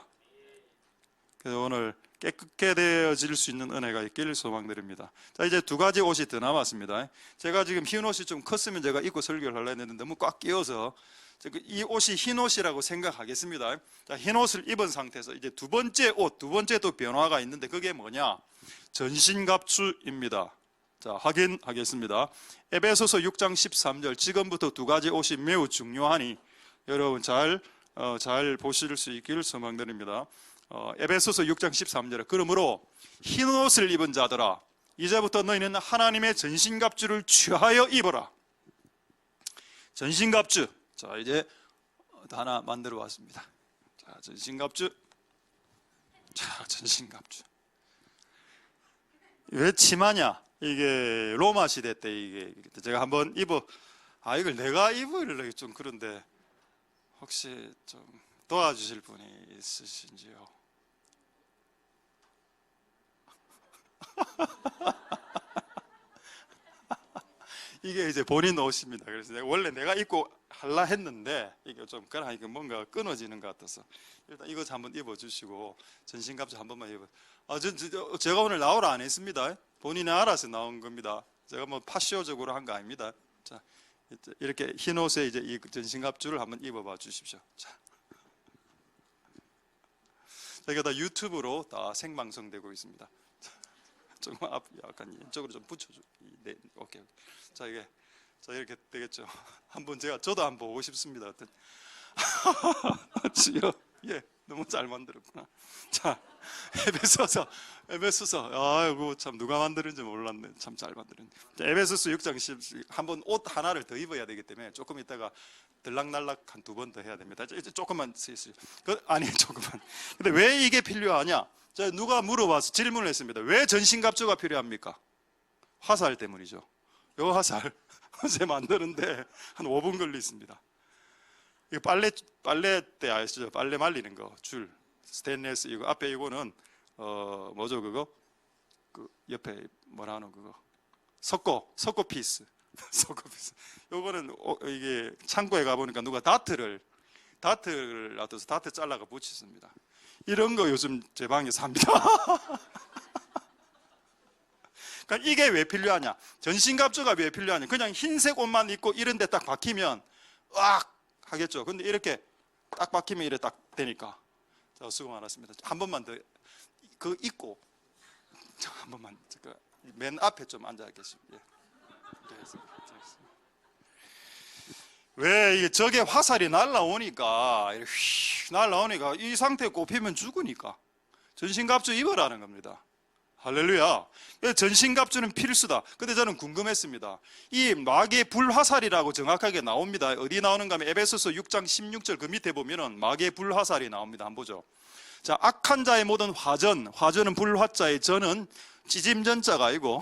그래서 오늘 깨끗게 되어질 수 있는 은혜가 있기를 소망드립니다. 자, 이제 두 가지 옷이 더 남았습니다. 제가 지금 흰 옷이 좀 컸으면 제가 입고 설교를 하려고 했는데 너무 꽉 끼어서 이 옷이 흰 옷이라고 생각하겠습니다. 자, 흰 옷을 입은 상태에서 이제 두 번째 또 변화가 있는데 그게 뭐냐? 전신갑주입니다. 자, 확인하겠습니다. 에베소서 6장 13절, 지금부터 두 가지 옷이 매우 중요하니 여러분 잘 보실 수 있기를 소망드립니다. 에베소서 6장 13절, 그러므로 흰 옷을 입은 자들아, 이제부터 너희는 하나님의 전신갑주를 취하여 입어라. 전신갑주. 자, 이제 하나 만들어 왔습니다. 자, 전신갑주. 자, 전신갑주. 왜 치마냐? 이게 로마 시대 때 이게 제가 한번 이걸 내가 입으려고 좀 그런데 혹시 좀 도와주실 분이 있으신지요? 이게 이제 본인 옷입니다. 그래서 원래 내가 입고 할라 했는데 이게 좀 그러니까 뭔가 끊어지는 것 같아서 일단 이거 한번 입어주시고 전신갑주 한 번만 입어. 제가 오늘 나오라 안 했습니다. 본인이 알아서 나온 겁니다. 제가 뭐 파쇼적으로 한 거 아닙니다. 자, 이렇게 흰 옷에 이제 이 전신갑주를 한번 입어봐 주십시오. 자, 이거 다 유튜브로 다 생방송되고 있습니다. 조금 약간 이쪽으로 좀 붙여줘. 네, 오케이. 자, 이렇게 되겠죠. 저도 한번 보고 싶습니다. 예, 너무 잘 만들었구나. 자, 에베소서. 아이고, 참 누가 만드는지 몰랐네. 참 잘 만드는. 에베소서 6장 10. 한번 옷 하나를 더 입어야 되기 때문에 조금 있다가 들락날락 한 두 번 더 해야 됩니다. 이제 조금만 쓰세요. 조금만. 근데 왜 이게 필요하냐? 누가 물어봐서 질문을 했습니다. 왜 전신갑주가 필요합니까? 화살 때문이죠. 요 화살 어제 만드는데 한 5분 걸렸습니다. 이거 빨래대 아시죠? 빨래 말리는 거 줄 스테인레스 이거 앞에 이거는 뭐죠 그거? 그 옆에 뭐라 하는 그거? 석고 피스. 석고 피스. 요거는 이게 창고에 가 보니까 누가 다트를 놔둬서 다트 잘라가 붙였습니다. 이런 거 요즘 제 방에서 합니다. 그러니까 이게 왜 필요하냐? 전신갑주가 왜 필요하냐? 그냥 흰색 옷만 입고 이런 데 딱 박히면 으악 하겠죠. 근데 이렇게 딱 박히면 이래 딱 되니까. 자, 수고 많았습니다. 한 번만 더 그거 입고 한 번만 맨 앞에 좀 앉아 계십시오. 예. 왜 이게 저게 화살이 날라오니까 이 상태에 꼽히면 죽으니까 전신갑주 입으라는 겁니다. 할렐루야. 전신갑주는 필수다. 근데 저는 궁금했습니다. 이 마귀의 불화살이라고 정확하게 나옵니다. 어디 나오는가 하면 에베소서 6장 16절 그 밑에 보면은 마귀의 불화살이 나옵니다. 한번 보죠. 자, 악한 자의 모든 화전은 불화자의 전은 찌짐전자가 아니고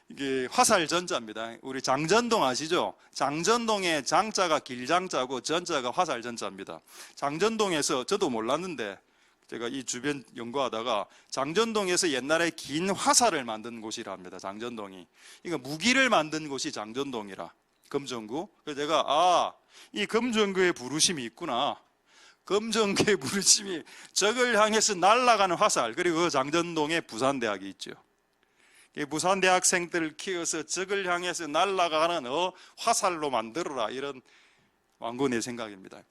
이게 화살전자입니다. 우리 장전동 아시죠? 장전동의 장자가 길장자고 전자가 화살전자입니다. 장전동에서 저도 몰랐는데 제가 이 주변 연구하다가 장전동에서 옛날에 긴 화살을 만든 곳이라 합니다. 장전동이. 이거 무기를 만든 곳이 장전동이라. 금정구. 그래서 제가 이 금정구의 부르심이 있구나. 금정구의 부르심이 적을 향해서 날아가는 화살. 그리고 그 장전동에 부산대학이 있죠. 부산대학생들을 키워서 적을 향해서 날아가는 화살로 만들어라. 이런 완고의 생각입니다.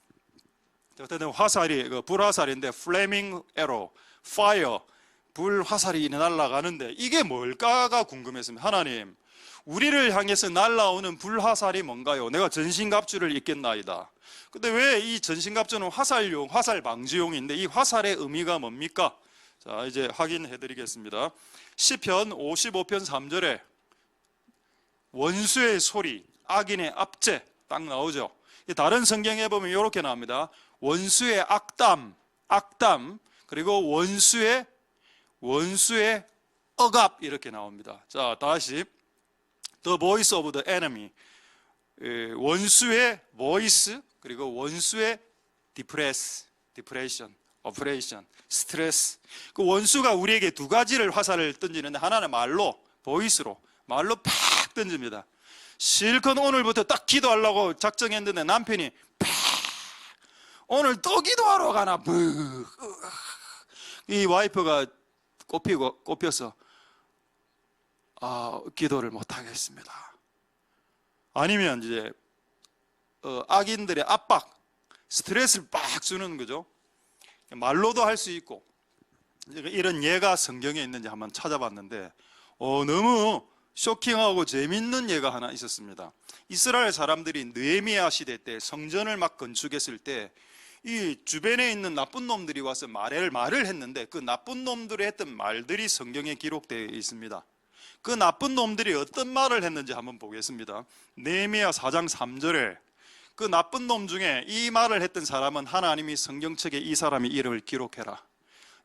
어쨌든 화살이 불화살인데 플레밍 에로, 파이어, 불화살이 날아가는데 이게 뭘까가 궁금했습니다. 하나님, 우리를 향해서 날아오는 불화살이 뭔가요? 내가 전신갑주를 입겠나이다. 근데 왜 이 전신갑주는 화살용, 화살 방지용인데 이 화살의 의미가 뭡니까? 자, 이제 확인해 드리겠습니다. 시편 55편 3절에 원수의 소리, 악인의 압제 딱 나오죠. 다른 성경에 보면 이렇게 나옵니다. 원수의 악담, 그리고 원수의 억압 이렇게 나옵니다. 자, 다시 The voice of the enemy, 원수의 voice, 그리고 원수의 depression, oppression, 스트레스. 그 원수가 우리에게 두 가지를 화살을 던지는데 하나는 말로, 보이스로 말로 팍 던집니다. 실컷 오늘부터 딱 기도하려고 작정했는데 남편이 팍 오늘 또 기도하러 가나 이 와이프가 꼽혀서 기도를 못하겠습니다. 아니면 이제 악인들의 압박, 스트레스를 빡 주는 거죠. 말로도 할 수 있고. 이런 예가 성경에 있는지 한번 찾아봤는데 너무 쇼킹하고 재밌는 예가 하나 있었습니다. 이스라엘 사람들이 느헤미야 시대 때 성전을 막 건축했을 때 이 주변에 있는 나쁜 놈들이 와서 말을 했는데 그 나쁜 놈들이 했던 말들이 성경에 기록되어 있습니다. 그 나쁜 놈들이 어떤 말을 했는지 한번 보겠습니다. 느헤미야 4장 3절에 그 나쁜 놈 중에 이 말을 했던 사람은 하나님이 성경책에 이 사람의 이름을 기록해라.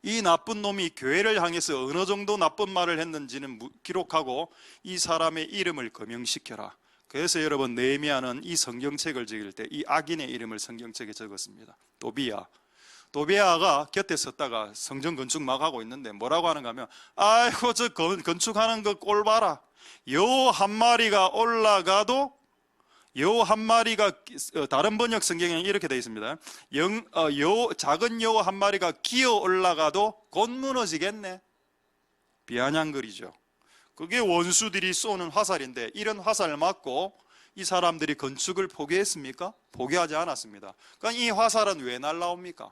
이 나쁜 놈이 교회를 향해서 어느 정도 나쁜 말을 했는지는 기록하고 이 사람의 이름을 거명시켜라. 그래서 여러분 느헤미야는 이 성경책을 적을 때 이 악인의 이름을 성경책에 적었습니다. 도비아가 곁에 섰다가 성전 건축 막 하고 있는데 뭐라고 하는가 하면 아이고 저 건축하는 거 꼴 봐라. 요 한 마리가 올라가도 요 한 마리가 다른 번역 성경에는 이렇게 되어 있습니다. 작은 요 한 마리가 기어 올라가도 곧 무너지겠네. 비아냥거리죠. 그게 원수들이 쏘는 화살인데 이런 화살을 맞고 이 사람들이 건축을 포기했습니까? 포기하지 않았습니다. 그러니까 이 화살은 왜 날라옵니까?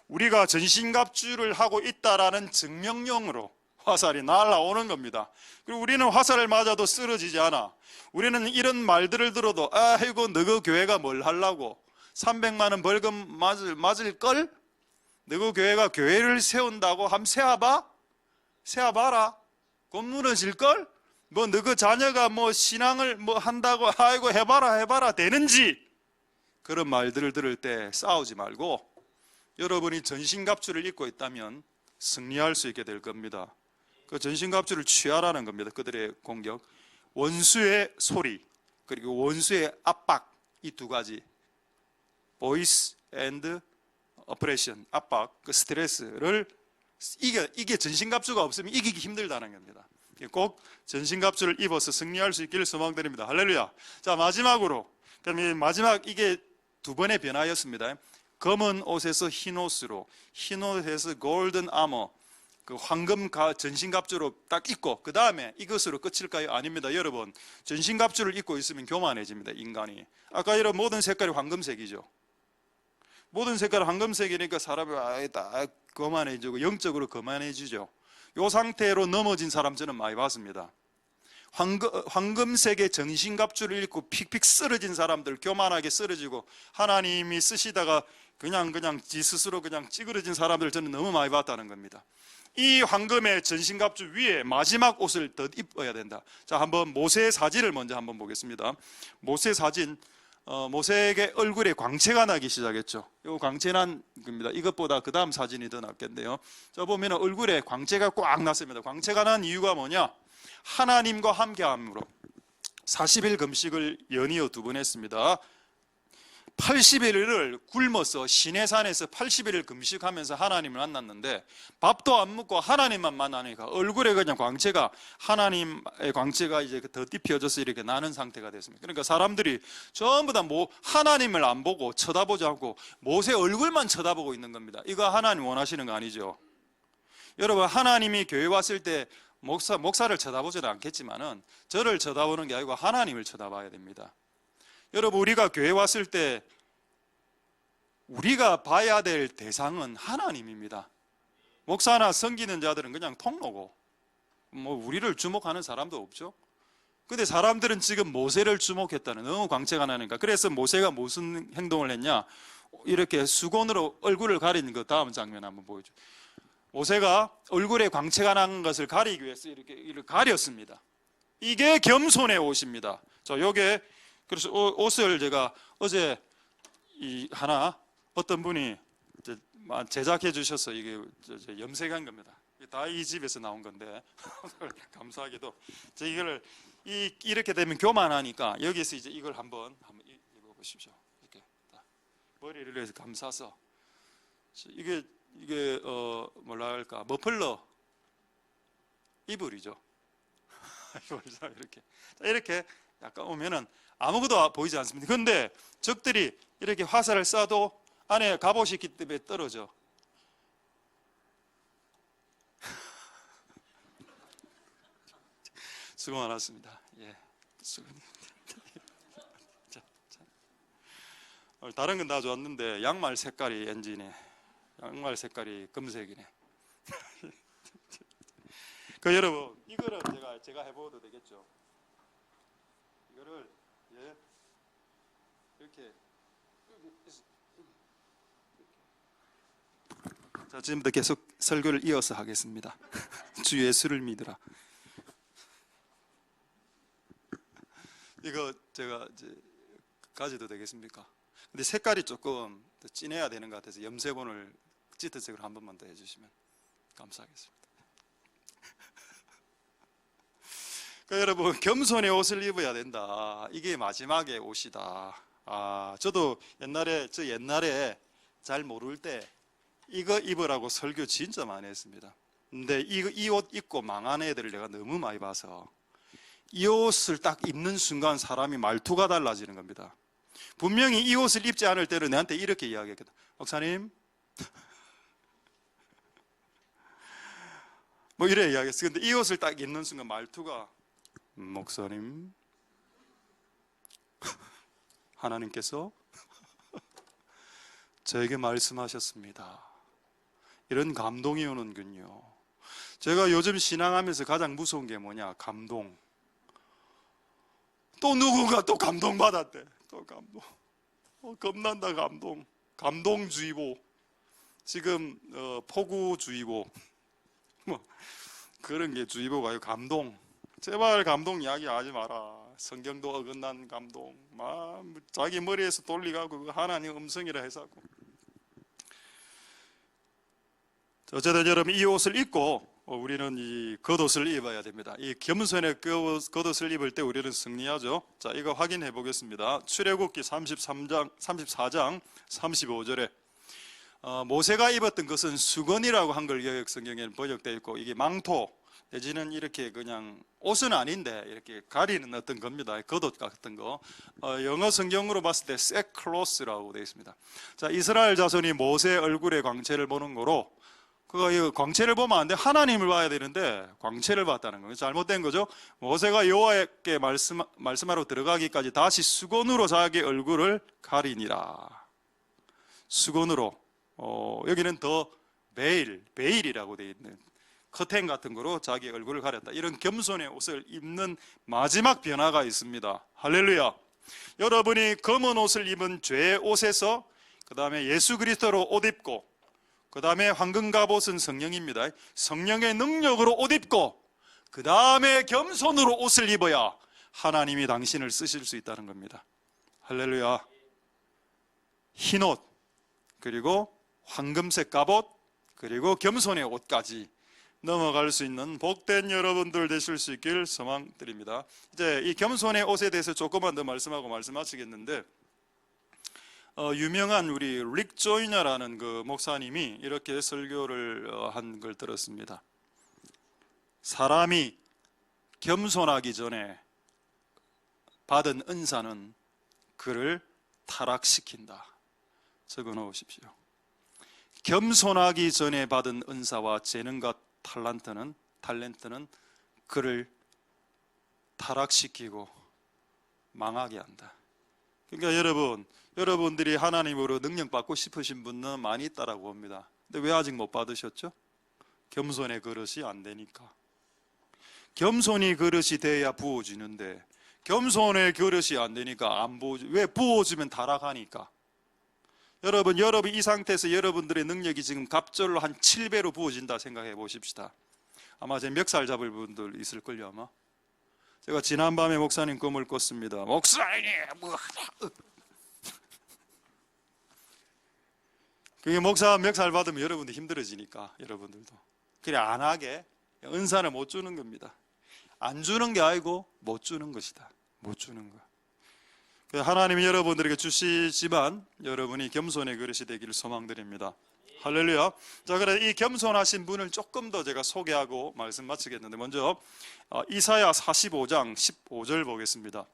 우리가 전신갑주를 하고 있다라는 증명용으로 화살이 날아오는 겁니다. 그리고 우리는 화살을 맞아도 쓰러지지 않아. 우리는 이런 말들을 들어도 아이고 너그 교회가 뭘 하려고 300만 원 벌금 맞을걸? 너그 교회가 교회를 세운다고 함 세워봐라. 곧 무너질걸? 뭐 너그 자녀가 뭐 신앙을 뭐 한다고 아이고 해봐라 되는지. 그런 말들을 들을 때 싸우지 말고 여러분이 전신갑주를 입고 있다면 승리할 수 있게 될 겁니다. 그 전신갑주를 취하라는 겁니다. 그들의 공격, 원수의 소리, 그리고 원수의 압박, 이 두 가지, voice and oppression, 압박, 그 스트레스를 이게 전신갑주가 없으면 이기기 힘들다는 겁니다. 꼭 전신갑주를 입어서 승리할 수 있기를 소망드립니다. 할렐루야. 자, 마지막으로, 그럼 마지막 이게 두 번의 변화였습니다. 검은 옷에서 흰 옷으로, 흰 옷에서 골든 아머, 그 황금 전신갑주로 딱 입고 그 다음에 이것으로 끝일까요? 아닙니다. 여러분, 전신갑주를 입고 있으면 교만해집니다. 인간이. 아까 이런 모든 색깔이 황금색이죠. 모든 색깔이 황금색이니까 사람이 다 거만해지고 영적으로 거만해지죠. 이 상태로 넘어진 사람 저는 많이 봤습니다. 황금색의 전신갑주를 입고 픽픽 쓰러진 사람들, 교만하게 쓰러지고 하나님이 쓰시다가 그냥 지 스스로 그냥 찌그러진 사람들 저는 너무 많이 봤다는 겁니다. 이 황금의 전신갑주 위에 마지막 옷을 더 입어야 된다. 자, 한번 모세의 사진을 먼저 한번 보겠습니다. 모세 사진, 모세의 얼굴에 광채가 나기 시작했죠. 이 광채 난 겁니다. 이것보다 그 다음 사진이 더 낫겠네요. 자, 보면 얼굴에 광채가 꽉 났습니다. 광채가 난 이유가 뭐냐? 하나님과 함께함으로 40일 금식을 연이어 두 번 했습니다. 80일을 굶어서 시내산에서 80일을 금식하면서 하나님을 만났는데 밥도 안 먹고 하나님만 만나니까 얼굴에 그냥 광채가, 하나님의 광채가 이제 더 띠피어져서 이렇게 나는 상태가 됐습니다. 그러니까 사람들이 전부 다 하나님을 안 보고 쳐다보지 않고 모세 얼굴만 쳐다보고 있는 겁니다. 이거 하나님 원하시는 거 아니죠? 여러분, 하나님이 교회 왔을 때 목사를 쳐다보지는 않겠지만은 저를 쳐다보는 게 아니고 하나님을 쳐다봐야 됩니다. 여러분, 우리가 교회 왔을 때 우리가 봐야 될 대상은 하나님입니다. 목사나 섬기는 자들은 그냥 통로고 뭐 우리를 주목하는 사람도 없죠. 근데 사람들은 지금 모세를 주목했다는, 너무 광채가 나니까. 그래서 모세가 무슨 행동을 했냐, 이렇게 수건으로 얼굴을 가리는 거. 다음 장면 한번 보여줘. 모세가 얼굴에 광채가 난 것을 가리기 위해서 이렇게 가렸습니다. 이게 겸손의 옷입니다. 자, 요게, 그래서 옷을 제가 어제 어떤 분이 제작해 주셔서 이게 염색한 겁니다. 다 이 집에서 나온 건데 감사하게도 이거를 이렇게 되면 교만하니까 여기서 이제 이걸 한번 입어보십시오. 이렇게 머리를 해서 감싸서 이게 뭐라 할까, 머플러 이불이죠. 이렇게 약간 오면은 아무것도 보이지 않습니다. 그런데 적들이 이렇게 화살을 쏴도 안에 갑옷이 있기 때문에 떨어져. 수고 많았습니다. 예, 다른 건 다 좋았는데 양말 색깔이 엔진에, 양말 색깔이 금색이네. 그 여러분, 이거는 제가 해봐도 되겠죠? 이거를 이렇게. 자, 지금부터 계속 설교를 이어서 하겠습니다. 주 예수를 믿으라. 이거 제가 이제 가져도 되겠습니까? 근데 색깔이 조금 더 진해야 되는 것 같아서 염색온을 짙은색으로 한 번만 더 해주시면 감사하겠습니다. 그러니까 여러분, 겸손의 옷을 입어야 된다. 이게 마지막의 옷이다. 저도 옛날에 잘 모를 때 이거 입으라고 설교 진짜 많이 했습니다. 근데 이 옷 입고 망한 애들을 내가 너무 많이 봐서 이 옷을 딱 입는 순간 사람이 말투가 달라지는 겁니다. 분명히 이 옷을 입지 않을 때는 내한테 이렇게 이야기했거든. 목사님, 뭐 이래 이야기했어. 근데 이 옷을 딱 입는 순간 말투가, 목사님, 하나님께서 저에게 말씀하셨습니다. 이런 감동이 오는군요. 제가 요즘 신앙하면서 가장 무서운 게 뭐냐, 감동. 또 누군가 또 감동받았대. 또 감동. 겁난다, 감동. 감동주의보. 지금 폭우주의보. 뭐 그런 게 주의보가 아니고 감동. 제발 감동 이야기 하지 마라. 성경도 어긋난 감동. 자기 머리에서 돌리가고 하나님 음성이라 해서고. 어쨌든 여러분, 이 옷을 입고 우리는 이 겉옷을 입어야 됩니다. 이 겸손의 겉옷을 입을 때 우리는 승리하죠. 자, 이거 확인해 보겠습니다. 출애굽기 34장 35절에 모세가 입었던 것은 수건이라고 한글 개역 성경에는 번역되어 있고, 이게 망토 내지는 이렇게 그냥 옷은 아닌데 이렇게 가리는 어떤 겁니다. 겉옷 같은 거. 영어 성경으로 봤을 때 sackcloth라고 되어 있습니다. 자, 이스라엘 자손이 모세 얼굴의 광채를 보는 거로, 이 광채를 보면 안 돼. 하나님을 봐야 되는데 광채를 봤다는 거예요. 잘못된 거죠. 모세가 여호와께 말씀하러 들어가기까지 다시 수건으로 자기 얼굴을 가리니라. 수건으로. 여기는 더 베일이라고 되어 있는 커튼 같은 거로 자기 얼굴을 가렸다. 이런 겸손의 옷을 입는 마지막 변화가 있습니다. 할렐루야. 여러분이 검은 옷을 입은 죄의 옷에서 그 다음에 예수 그리스도로 옷 입고, 그 다음에 황금 갑옷은 성령입니다. 성령의 능력으로 옷 입고, 그 다음에 겸손으로 옷을 입어야 하나님이 당신을 쓰실 수 있다는 겁니다. 할렐루야. 흰옷, 그리고 황금색 갑옷, 그리고 겸손의 옷까지 넘어갈 수 있는 복된 여러분들 되실 수 있길 소망드립니다. 이제 이 겸손의 옷에 대해서 조금만 더 말씀하고 말씀 마치겠는데, 유명한 우리 릭 조이너라는 그 목사님이 이렇게 설교를 한 걸 들었습니다. 사람이 겸손하기 전에 받은 은사는 그를 타락시킨다. 적어 놓으십시오. 겸손하기 전에 받은 은사와 재능과 탤런트는 그를 타락시키고 망하게 한다. 그러니까 여러분들이 하나님으로 능력받고 싶으신 분은 많이 있다라고 봅니다. 근데 왜 아직 못 받으셨죠? 겸손의 그릇이 안 되니까. 겸손히 그릇이 돼야 부어지는데 겸손의 그릇이 안 되니까 안 부어지. 왜? 부어지면 타락하니까. 여러분 이 상태에서 여러분들의 능력이 지금 갑절로 한 7배로 부어진다 생각해 보십시다. 아마 제 멱살 잡을 분들 있을걸요 아마. 제가 지난밤에 목사님 꿈을 꿨습니다. 목사님 그게 목사 멱살 받으면 여러분들 힘들어지니까 여러분들도 그래 안 하게 은사를 못 주는 겁니다. 안 주는 게 아니고 못 주는 것이다. 못 주는 거. 하나님이 여러분들에게 주시지만 여러분이 겸손의 그릇이 되기를 소망드립니다. 할렐루야. 자, 그래 이 겸손하신 분을 조금 더 제가 소개하고 말씀 마치겠는데 먼저 이사야 45장 15절 보겠습니다.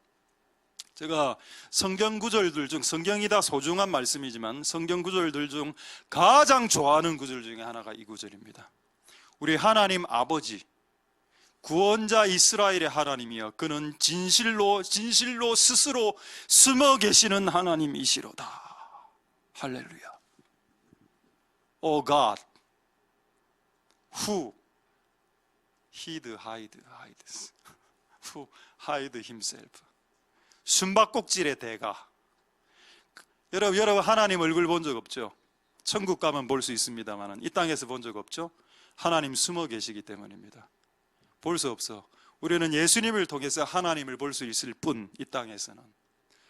제가 성경 구절들 중 성경이 다 소중한 말씀이지만 성경 구절들 중 가장 좋아하는 구절 중에 하나가 이 구절입니다. 우리 하나님 아버지 구원자 이스라엘의 하나님이여 그는 진실로 스스로 숨어 계시는 하나님이시로다. 할렐루야. O God who hides who hide himself. 숨바꼭질의 대가. 여러분 하나님 얼굴 본 적 없죠? 천국 가면 볼 수 있습니다만 이 땅에서 본 적 없죠? 하나님 숨어 계시기 때문입니다. 볼 수 없어. 우리는 예수님을 통해서 하나님을 볼 수 있을 뿐, 이 땅에서는.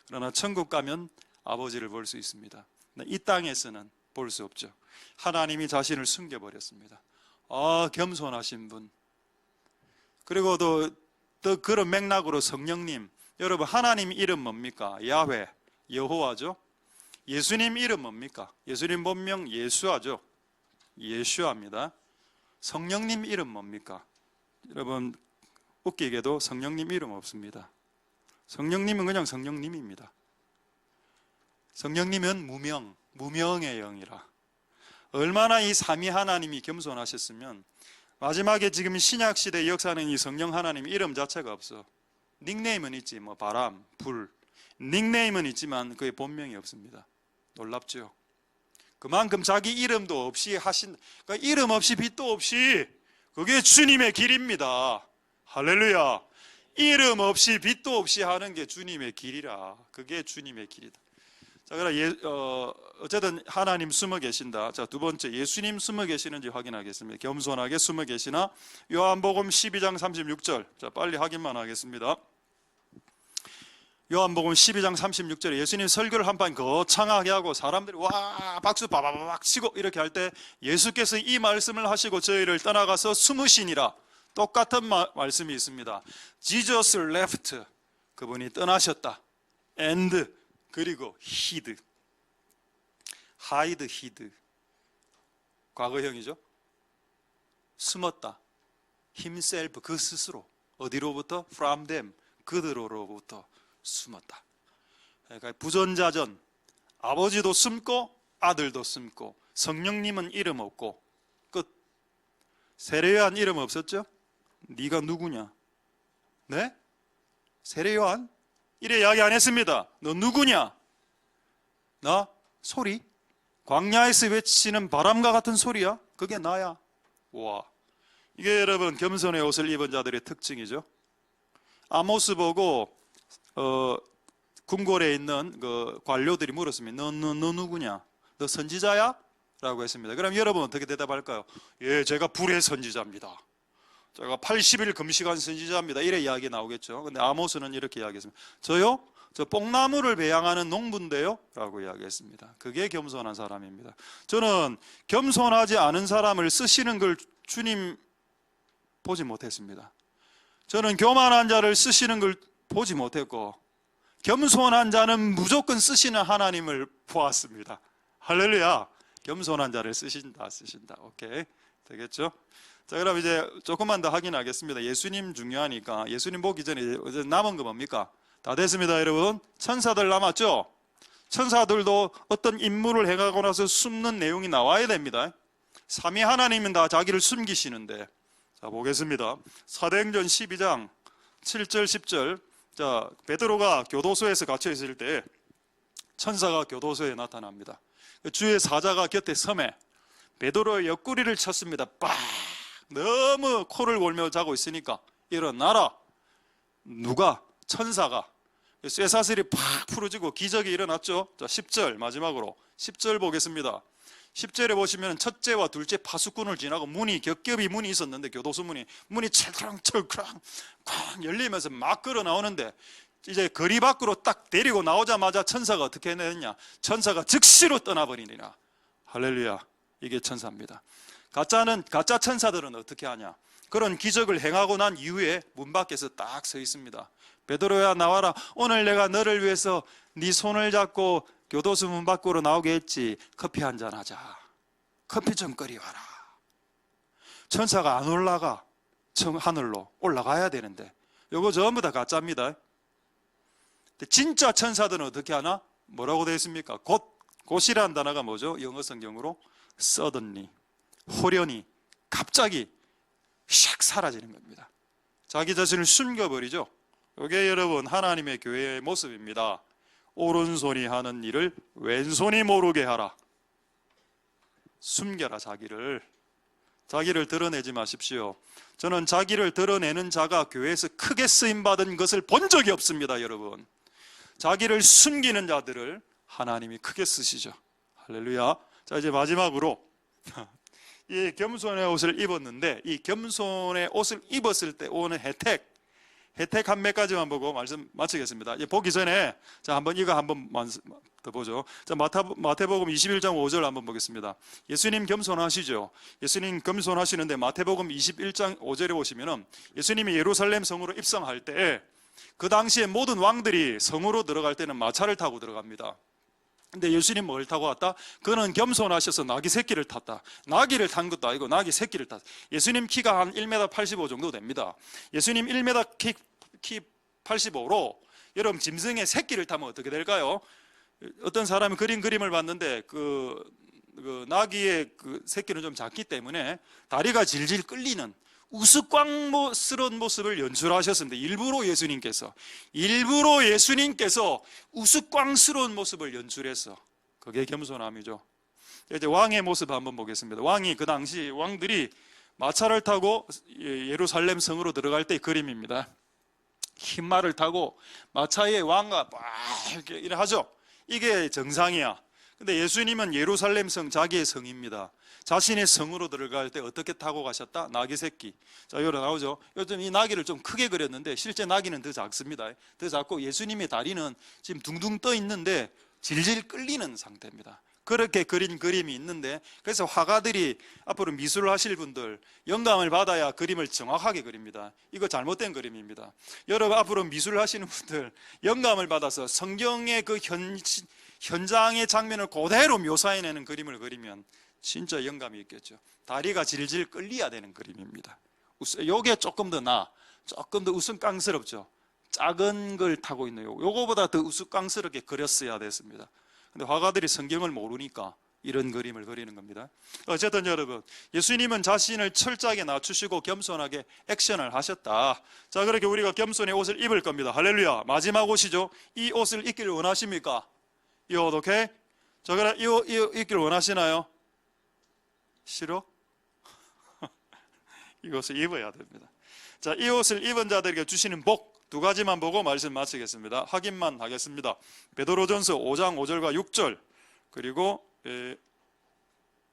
그러나 천국 가면 아버지를 볼 수 있습니다. 이 땅에서는 볼 수 없죠. 하나님이 자신을 숨겨버렸습니다. 겸손하신 분. 그리고 또 그런 맥락으로 성령님. 여러분 하나님 이름 뭡니까? 야훼, 여호와죠. 예수님 이름 뭡니까? 예수님 본명 예수아죠. 예수아입니다. 성령님 이름 뭡니까? 여러분 웃기게도 성령님 이름 없습니다. 성령님은 그냥 성령님입니다. 성령님은 무명의 영이라. 얼마나 이 삼위 하나님이 겸손하셨으면 마지막에 지금 신약시대 역사는 이 성령 하나님 이름 자체가 없어. 닉네임은 있지, 뭐 바람, 불. 닉네임은 있지만 그의 본명이 없습니다. 놀랍죠? 그만큼 자기 이름도 없이 그러니까 이름 없이 빛도 없이 그게 주님의 길입니다. 할렐루야. 이름 없이 빛도 없이 하는 게 주님의 길이라. 그게 주님의 길이다. 자, 그럼 어쨌든 하나님 숨어 계신다. 자, 두 번째 예수님 숨어 계시는지 확인하겠습니다. 겸손하게 숨어 계시나? 요한복음 12장 36절. 자, 빨리 확인만 하겠습니다. 요한복음 12장 36절에 예수님 설교를 한번 거창하게 하고 사람들이 와 박수 바바바박 치고 이렇게 할 때 예수께서 이 말씀을 하시고 저희를 떠나가서 숨으시니라. 똑같은 말씀이 있습니다. Jesus left. 그분이 떠나셨다. And 그리고 hid. 과거형이죠. 숨었다. himself 그 스스로. 어디로부터? From them. 그들로부터 숨었다. 그러니까 부전자전. 아버지도 숨고 아들도 숨고 성령님은 이름 없고 끝. 세례요한 이름 없었죠? 네가 누구냐? 네? 세례요한? 이래 이야기 안 했습니다. 너 누구냐? 나? 소리? 광야에서 외치는 바람과 같은 소리야? 그게 나야. 와, 이게 여러분 겸손의 옷을 입은 자들의 특징이죠. 아모스 보고 궁궐에 있는 그 관료들이 물었습니다. 너 누구냐? 너 선지자야? 라고 했습니다. 그럼 여러분 어떻게 대답할까요? 예, 제가 불의 선지자입니다. 제가 80일 금식한 선지자입니다. 이래 이야기 나오겠죠. 근데 아모스는 이렇게 이야기했습니다. 저요? 저 뽕나무를 배양하는 농부인데요? 라고 이야기했습니다. 그게 겸손한 사람입니다. 저는 겸손하지 않은 사람을 쓰시는 걸 주님 보지 못했습니다. 저는 교만한 자를 쓰시는 걸 보지 못했고 겸손한 자는 무조건 쓰시는 하나님을 보았습니다. 할렐루야. 겸손한 자를 쓰신다. 오케이, 되겠죠? 자, 그럼 이제 조금만 더 확인하겠습니다. 예수님 중요하니까. 예수님 보기 전에 이제 남은 거 뭡니까? 다 됐습니다, 여러분. 천사들 남았죠? 천사들도 어떤 임무를 행하고 나서 숨는 내용이 나와야 됩니다. 삼위 하나님은 다 자기를 숨기시는데. 자, 보겠습니다. 사도행전 12장 7절 10절. 자, 베드로가 교도소에서 갇혀 있을 때 천사가 교도소에 나타납니다. 주의 사자가 곁에 섬에 베드로의 옆구리를 쳤습니다. 빡! 너무 코를 골며 자고 있으니까 일어나라. 누가? 천사가. 쇠사슬이 팍 풀어지고 기적이 일어났죠. 자, 10절 마지막으로 10절 보겠습니다. 10절에 보시면 첫째와 둘째 파수꾼을 지나고 문이 겹겹이 문이 있었는데 교도소 문이 철크랑철크랑 쾅 열리면서 막 걸어 나오는데 이제 거리 밖으로 딱 데리고 나오자마자 천사가 어떻게 했느냐? 천사가 즉시로 떠나버리니라. 할렐루야. 이게 천사입니다. 가짜 천사들은 어떻게 하냐? 그런 기적을 행하고 난 이후에 문 밖에서 딱 서 있습니다. 베드로야 나와라. 오늘 내가 너를 위해서 네 손을 잡고 교도소 문 밖으로 나오게 했지. 커피 한잔 하자. 커피 좀 끓여와라. 천사가 안 올라가. 하늘로 올라가야 되는데 이거 전부 다 가짜입니다. 진짜 천사들은 어떻게 하나? 뭐라고 되어 있습니까? 곧이라는 단어가 뭐죠? 영어 성경으로 suddenly, 호련히, 갑자기 샥 사라지는 겁니다. 자기 자신을 숨겨버리죠. 이게 여러분 하나님의 교회의 모습입니다. 오른손이 하는 일을 왼손이 모르게 하라. 숨겨라. 자기를 드러내지 마십시오. 저는 자기를 드러내는 자가 교회에서 크게 쓰임받은 것을 본 적이 없습니다. 여러분, 자기를 숨기는 자들을 하나님이 크게 쓰시죠. 할렐루야. 자, 이제 마지막으로 이 겸손의 옷을 입었는데 이 겸손의 옷을 입었을 때 오는 혜택 한 몇 가지만 보고 말씀 마치겠습니다. 보기 전에 자, 이거 한번 더 보죠. 자, 마태복음 21장 5절 한번 보겠습니다. 예수님 겸손하시죠? 예수님 겸손하시는데 마태복음 21장 5절에 보시면은 예수님이 예루살렘 성으로 입성할 때 그 당시에 모든 왕들이 성으로 들어갈 때는 마차를 타고 들어갑니다. 근데 예수님 뭘 타고 왔다? 그는 겸손하셔서 나귀 새끼를 탔다. 나귀를 탄 것도 아니고 나귀 새끼를 탔다. 예수님 키가 한 1m 85 정도 됩니다. 예수님 1m 키 85로 여러분 짐승의 새끼를 타면 어떻게 될까요? 어떤 사람이 그림을 봤는데 그 나귀의 그 새끼는 좀 작기 때문에 다리가 질질 끌리는 우스꽝스러운 모습을 연출하셨습니다. 일부러 예수님께서 우스꽝스러운 모습을 연출해서 그게 겸손함이죠. 이제 왕의 모습 한번 보겠습니다. 왕이 그 당시 왕들이 마차를 타고 예루살렘 성으로 들어갈 때의 그림입니다. 흰 말을 타고 마차에 왕과 막 이렇게 하죠. 이게 정상이야. 근데 예수님은 예루살렘 성, 자기의 성입니다. 자신의 성으로 들어갈 때 어떻게 타고 가셨다? 나귀 새끼. 자, 여기 나오죠. 요즘 이 나귀를 좀 크게 그렸는데 실제 나귀는 더 작습니다. 더 작고 예수님의 다리는 지금 둥둥 떠 있는데 질질 끌리는 상태입니다. 그렇게 그린 그림이 있는데, 그래서 화가들이 앞으로 미술을 하실 분들 영감을 받아야 그림을 정확하게 그립니다. 이거 잘못된 그림입니다. 여러분 앞으로 미술을 하시는 분들 영감을 받아서 성경의 그 현장의 장면을 그대로 묘사해내는 그림을 그리면 진짜 영감이 있겠죠. 다리가 질질 끌려야 되는 그림입니다. 요게 조금 더 우스꽝스럽죠. 작은 걸 타고 있는 요거보다 더 우스꽝스럽게 그렸어야 됐습니다. 근데 화가들이 성경을 모르니까 이런 그림을 그리는 겁니다. 어쨌든 여러분, 예수님은 자신을 철저하게 낮추시고 겸손하게 액션을 하셨다. 자, 그렇게 우리가 겸손의 옷을 입을 겁니다. 할렐루야. 마지막 옷이죠. 이 옷을 입기를 원하십니까? 이 옷, 오케이? 자, 그래, 이 옷 입기를 원하시나요? 싫어? 이 옷을 입어야 됩니다. 자, 이 옷을 입은 자들에게 주시는 복 두 가지만 보고 말씀 마치겠습니다. 확인만 하겠습니다. 베드로전서 5장 5절과 6절 그리고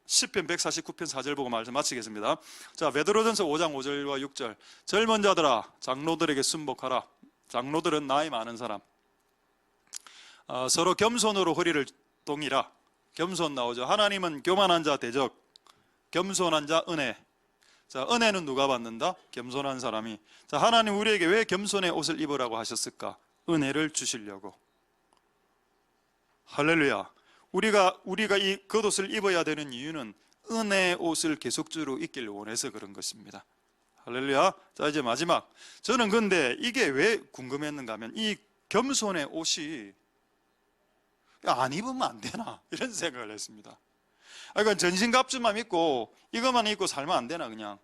시편 149편 4절 보고 말씀 마치겠습니다. 자, 베드로전서 5장 5절과 6절. 젊은 자들아 장로들에게 순복하라. 장로들은 나이 많은 사람. 서로 겸손으로 허리를 동이라. 겸손 나오죠. 하나님은 교만한 자 대적, 겸손한 자 은혜. 자, 은혜는 누가 받는다? 겸손한 사람이. 자, 하나님 우리에게 왜 겸손의 옷을 입으라고 하셨을까? 은혜를 주시려고. 할렐루야. 우리가 이 겉옷을 입어야 되는 이유는 은혜의 옷을 계속적으로 입기를 원해서 그런 것입니다. 할렐루야. 자, 이제 마지막. 저는 근데 이게 왜 궁금했는가 하면 이 겸손의 옷이 안 입으면 안 되나 이런 생각을 했습니다. 그러니까 전신갑주만 입고 이것만 입고 살면 안 되나? 그냥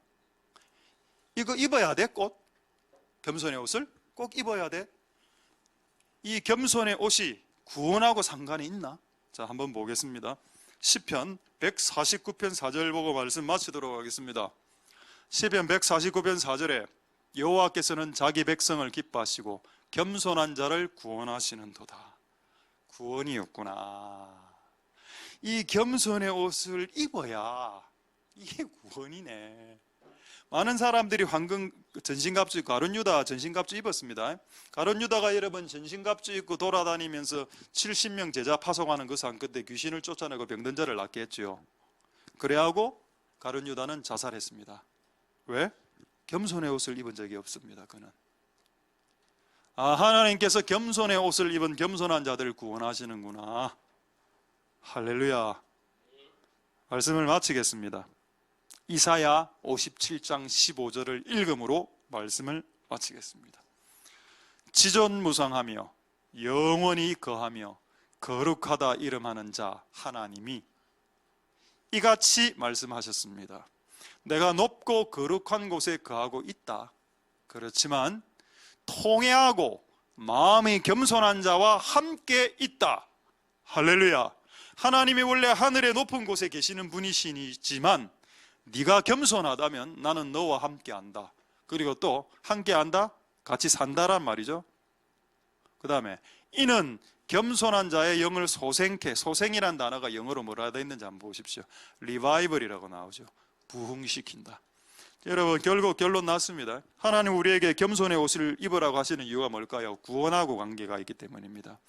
이거 입어야 돼? 꼭 겸손의 옷을 꼭 입어야 돼? 이 겸손의 옷이 구원하고 상관이 있나? 자, 한번 보겠습니다. 시편 149편 4절 보고 말씀 마치도록 하겠습니다. 시편 149편 4절에 여호와께서는 자기 백성을 기뻐하시고 겸손한 자를 구원하시는도다. 구원이었구나. 이 겸손의 옷을 입어야 이게 구원이네. 많은 사람들이 황금 전신갑주, 가룟유다 전신갑주 입었습니다. 가룟유다가 여러분 전신갑주 입고 돌아다니면서 70명 제자 파송하는 그 상 끝에 귀신을 쫓아내고 병든 자를 낫게 했죠. 그래하고 가룟유다는 자살했습니다. 왜? 겸손의 옷을 입은 적이 없습니다. 그는. 하나님께서 겸손의 옷을 입은 겸손한 자들을 구원하시는구나. 할렐루야. 말씀을 마치겠습니다. 이사야 57장 15절을 읽음으로 말씀을 마치겠습니다. 지존무상하며 영원히 거하며 거룩하다 이름하는 자 하나님이 이같이 말씀하셨습니다. 내가 높고 거룩한 곳에 거하고 있다. 그렇지만 통회하고 마음이 겸손한 자와 함께 있다. 할렐루야. 하나님이 원래 하늘의 높은 곳에 계시는 분이시지만 네가 겸손하다면 나는 너와 함께한다. 그리고 또 함께한다? 같이 산다란 말이죠. 그 다음에 이는 겸손한 자의 영을 소생케, 소생이란 단어가 영어로 뭐라 되어 있는지 한번 보십시오. 리바이벌이라고 나오죠. 부흥시킨다. 여러분 결국 결론 났습니다. 하나님 우리에게 겸손의 옷을 입으라고 하시는 이유가 뭘까요? 구원하고 관계가 있기 때문입니다.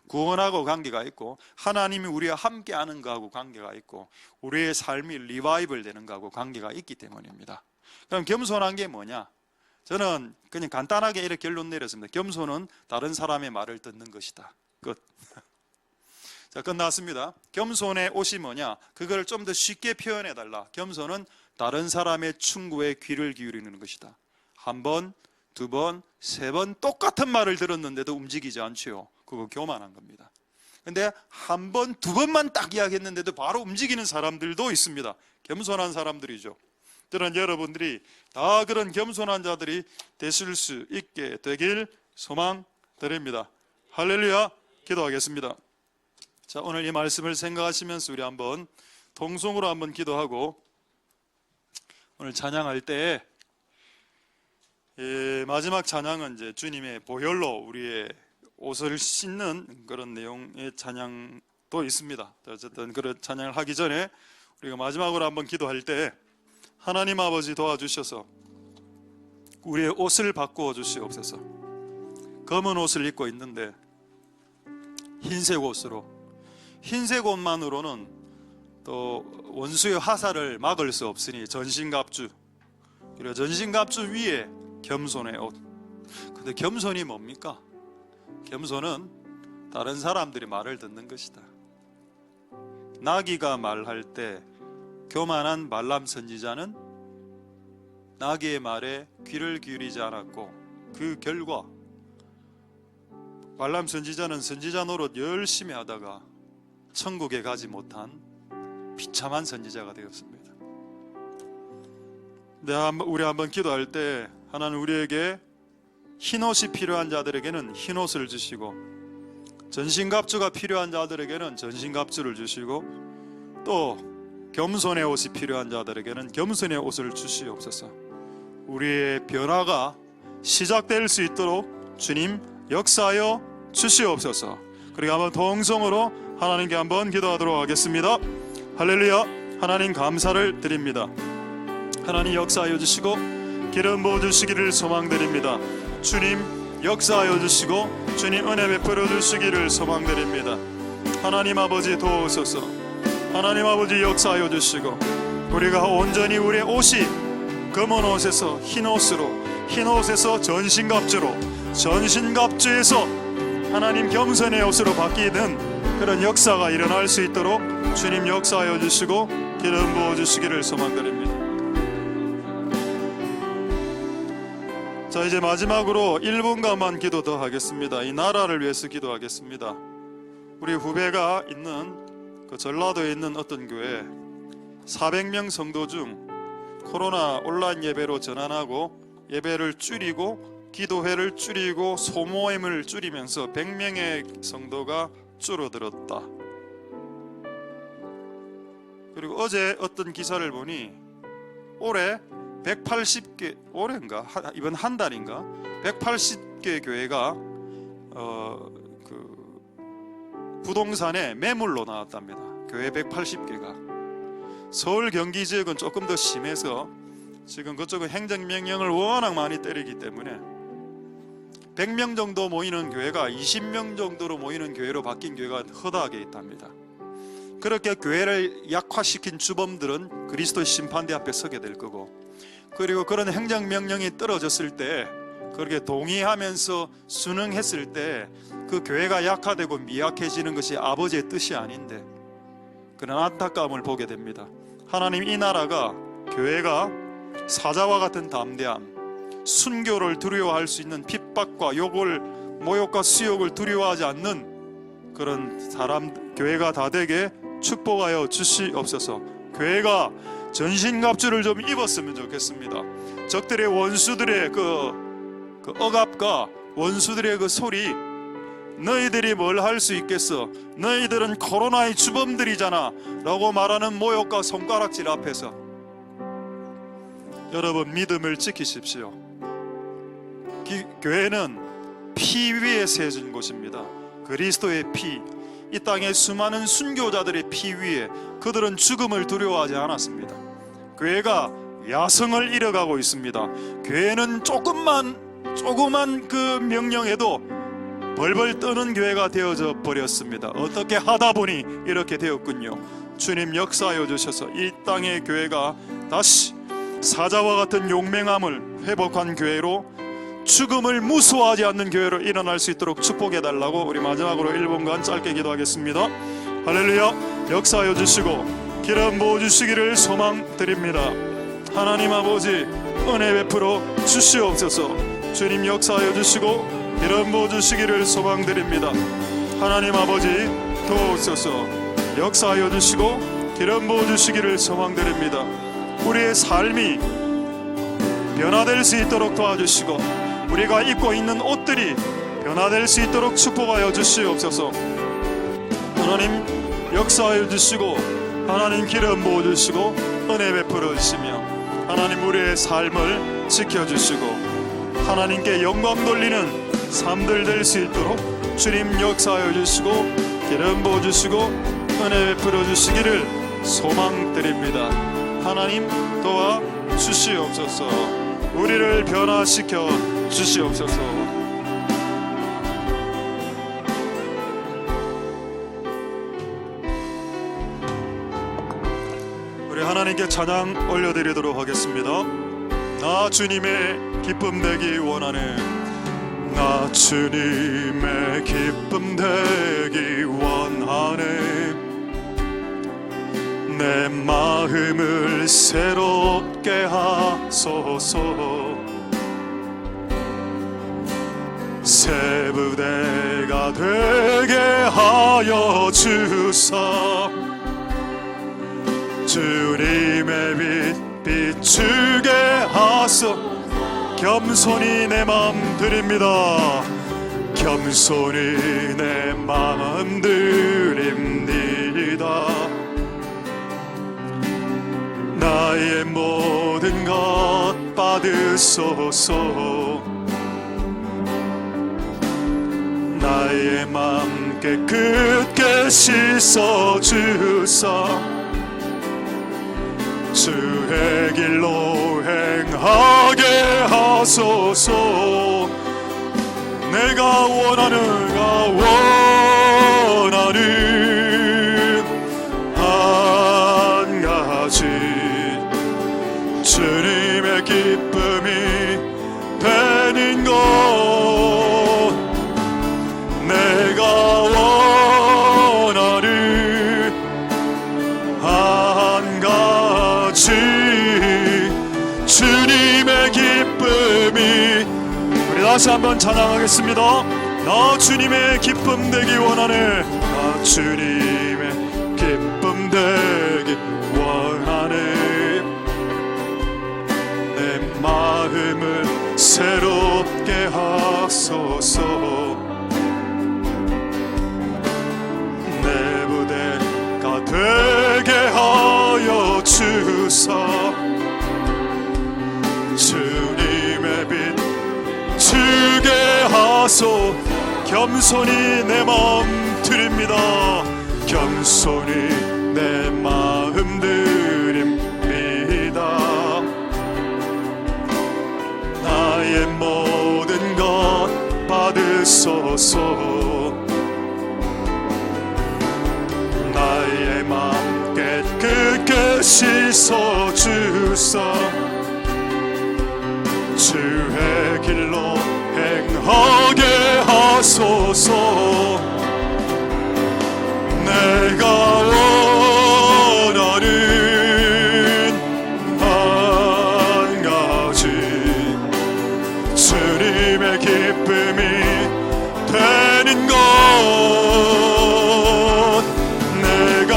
구원하고 관계가 있고 하나님이 우리와 함께하는 것하고 관계가 있고 우리의 삶이 리바이벌 되는 것하고 관계가 있기 때문입니다. 그럼 겸손한 게 뭐냐? 저는 그냥 간단하게 이렇게 결론 내렸습니다. 겸손은 다른 사람의 말을 듣는 것이다. 끝. 자, 끝났습니다. 겸손의 옷이 뭐냐? 그걸 좀 더 쉽게 표현해 달라. 겸손은 다른 사람의 충고에 귀를 기울이는 것이다. 한 번, 두 번, 세 번 똑같은 말을 들었는데도 움직이지 않지요. 그거 교만한 겁니다. 근데 한 번, 두 번만 딱 이야기했는데도 바로 움직이는 사람들도 있습니다. 겸손한 사람들이죠. 저는 여러분들이 다 그런 겸손한 자들이 되실 수 있게 되길 소망드립니다. 할렐루야. 기도하겠습니다. 자, 오늘 이 말씀을 생각하시면서 우리 한번 통성으로 한번 기도하고 오늘 찬양할 때 마지막 찬양은 이제 주님의 보혈로 우리의 옷을 씻는 그런 내용의 찬양도 있습니다. 어쨌든 그런 찬양을 하기 전에 우리가 마지막으로 한번 기도할 때 하나님 아버지 도와주셔서 우리의 옷을 바꾸어 주시옵소서. 검은 옷을 입고 있는데 흰색 옷으로, 흰색 옷만으로는 또 원수의 화살을 막을 수 없으니 전신갑주, 그리고 전신갑주 위에 겸손의 옷. 근데 겸손이 뭡니까? 겸손은 다른 사람들이 말을 듣는 것이다. 나귀가 말할 때 교만한 말람 선지자는 나귀의 말에 귀를 기울이지 않았고 그 결과 말람 선지자는 선지자 노릇 열심히 하다가 천국에 가지 못한 비참한 선지자가 되었습니다. 우리 한번 기도할 때 하나님 우리에게 흰옷이 필요한 자들에게는 흰옷을 주시고 전신갑주가 필요한 자들에게는 전신갑주를 주시고 또 겸손의 옷이 필요한 자들에게는 겸손의 옷을 주시옵소서. 우리의 변화가 시작될 수 있도록 주님 역사하여 주시옵소서. 그리고 한번 동성으로 하나님께 한번 기도하도록 하겠습니다. 할렐루야. 하나님 감사를 드립니다. 하나님 역사하여 주시고 기름 부어 주시기를 소망드립니다. 주님 역사하여 주시고 주님 은혜 베풀어 주시기를 소망드립니다. 하나님 아버지 도우소서. 하나님 아버지 역사하여 주시고 우리가 온전히 우리의 옷이 검은 옷에서 흰 옷으로, 흰 옷에서 전신갑주로, 전신갑주에서 하나님 겸손의 옷으로 바뀌는 그런 역사가 일어날 수 있도록 주님 역사하여 주시고 기름 부어 주시기를 소망드립니다. 자, 이제 마지막으로 1분간만 기도 더 하겠습니다. 이 나라를 위해서 기도하겠습니다. 우리 후배가 있는 그 전라도에 있는 어떤 교회 400명 성도 중 코로나 온라인 예배로 전환하고 예배를 줄이고 기도회를 줄이고 소모임을 줄이면서 100명의 성도가 줄어들었다. 그리고 어제 어떤 기사를 보니 올해 180개, 올해인가 이번 한 달인가 180개 교회가 그 부동산에 매물로 나왔답니다. 교회 180개가. 서울 경기 지역은 조금 더 심해서 지금 그쪽은 행정명령을 워낙 많이 때리기 때문에 100명 정도 모이는 교회가 20명 정도로 모이는 교회로 바뀐 교회가 허다하게 있답니다. 그렇게 교회를 약화시킨 주범들은 그리스도의 심판대 앞에 서게 될 거고, 그리고 그런 행정명령이 떨어졌을 때 그렇게 동의하면서 순응했을 때 그 교회가 약화되고 미약해지는 것이 아버지의 뜻이 아닌데 그런 안타까움을 보게 됩니다. 하나님, 이 나라가 교회가 사자와 같은 담대함, 순교를 두려워할 수 있는 핍박과 욕을, 모욕과 수욕을 두려워하지 않는 그런 사람, 교회가 다 되게 축복하여 주시옵소서. 교회가 전신갑주를 좀 입었으면 좋겠습니다. 적들의 원수들의 그 억압과 원수들의 그 소리, 너희들이 뭘 할 수 있겠어, 너희들은 코로나의 주범들이잖아 라고 말하는 모욕과 손가락질 앞에서 여러분, 믿음을 지키십시오. 교회는 피 위에 세워진 곳입니다. 그리스도의 피, 이 땅의 수많은 순교자들의 피 위에 그들은 죽음을 두려워하지 않았습니다. 교회가 야성을 잃어가고 있습니다. 교회는 조그만 그 명령에도 벌벌 떠는 교회가 되어져 버렸습니다. 어떻게 하다 보니 이렇게 되었군요. 주님, 역사하여 주셔서 이 땅의 교회가 다시 사자와 같은 용맹함을 회복한 교회로, 죽음을 무서워하지 않는 교회로 일어날 수 있도록 축복해달라고 우리 마지막으로 1분간 짧게 기도하겠습니다. 할렐루야. 역사하여 주시고 기름 부어주시기를 소망드립니다. 하나님 아버지, 은혜 베풀어 주시옵소서. 주님, 역사하여 주시고 기름 부어주시기를 소망드립니다. 하나님 아버지, 도우소서. 역사하여 주시고 기름 부어주시기를 소망드립니다. 우리의 삶이 변화될 수 있도록 도와주시고 우리가 입고 있는 옷들이 변화될 수 있도록 축복하여 주시옵소서. 하나님, 역사하여 주시고 하나님, 기름 부어주시고 은혜 베풀어 주시며 하나님, 우리의 삶을 지켜주시고 하나님께 영광 돌리는 삶들 될 수 있도록 주님, 역사하여 주시고 기름 부어주시고 은혜 베풀어 주시기를 소망드립니다. 하나님, 도와 주시옵소서. 우리를 변화시켜 주시옵소서. 우리 하나님께 찬양 올려드리도록 하겠습니다. 나 주님의 기쁨 되기 원하네. 나 주님의 기쁨 되기 원하네. 내 마음을 새롭게 하소서. 새 부대가 되게 하여 주사. 주님의 빛 비추게 하소. 겸손히 내 마음 드립니다. 겸손히 내 마음 드립니다. 나의 모든 것 받으소서. 나의 맘 깨끗게 씻어주사. 주의 길로 행하게 하소서. 내가 원하는 한 가지, 주님의 기쁨이 되는 것. 내가 원하는 한 가지, 주님의 기쁨이. 우리 다시 한번 찬양하겠습니다. 나 주님의 기쁨 되기 원하네. 나 주님의 기쁨 되기 원하네. 내 마음을 새롭게 하소서. 내 부대가 되게 하여 주사. 받으소. 겸손히 내 마음 드립니다. 겸손히 내 마음 드립니다. 나의 모든 것 받으소서. 나의 마음 깨끗게 씻어주사. 주의 길로 행하게 하소서. 내가 원하는 한 가지 주님의 기쁨이 되는 것. 내가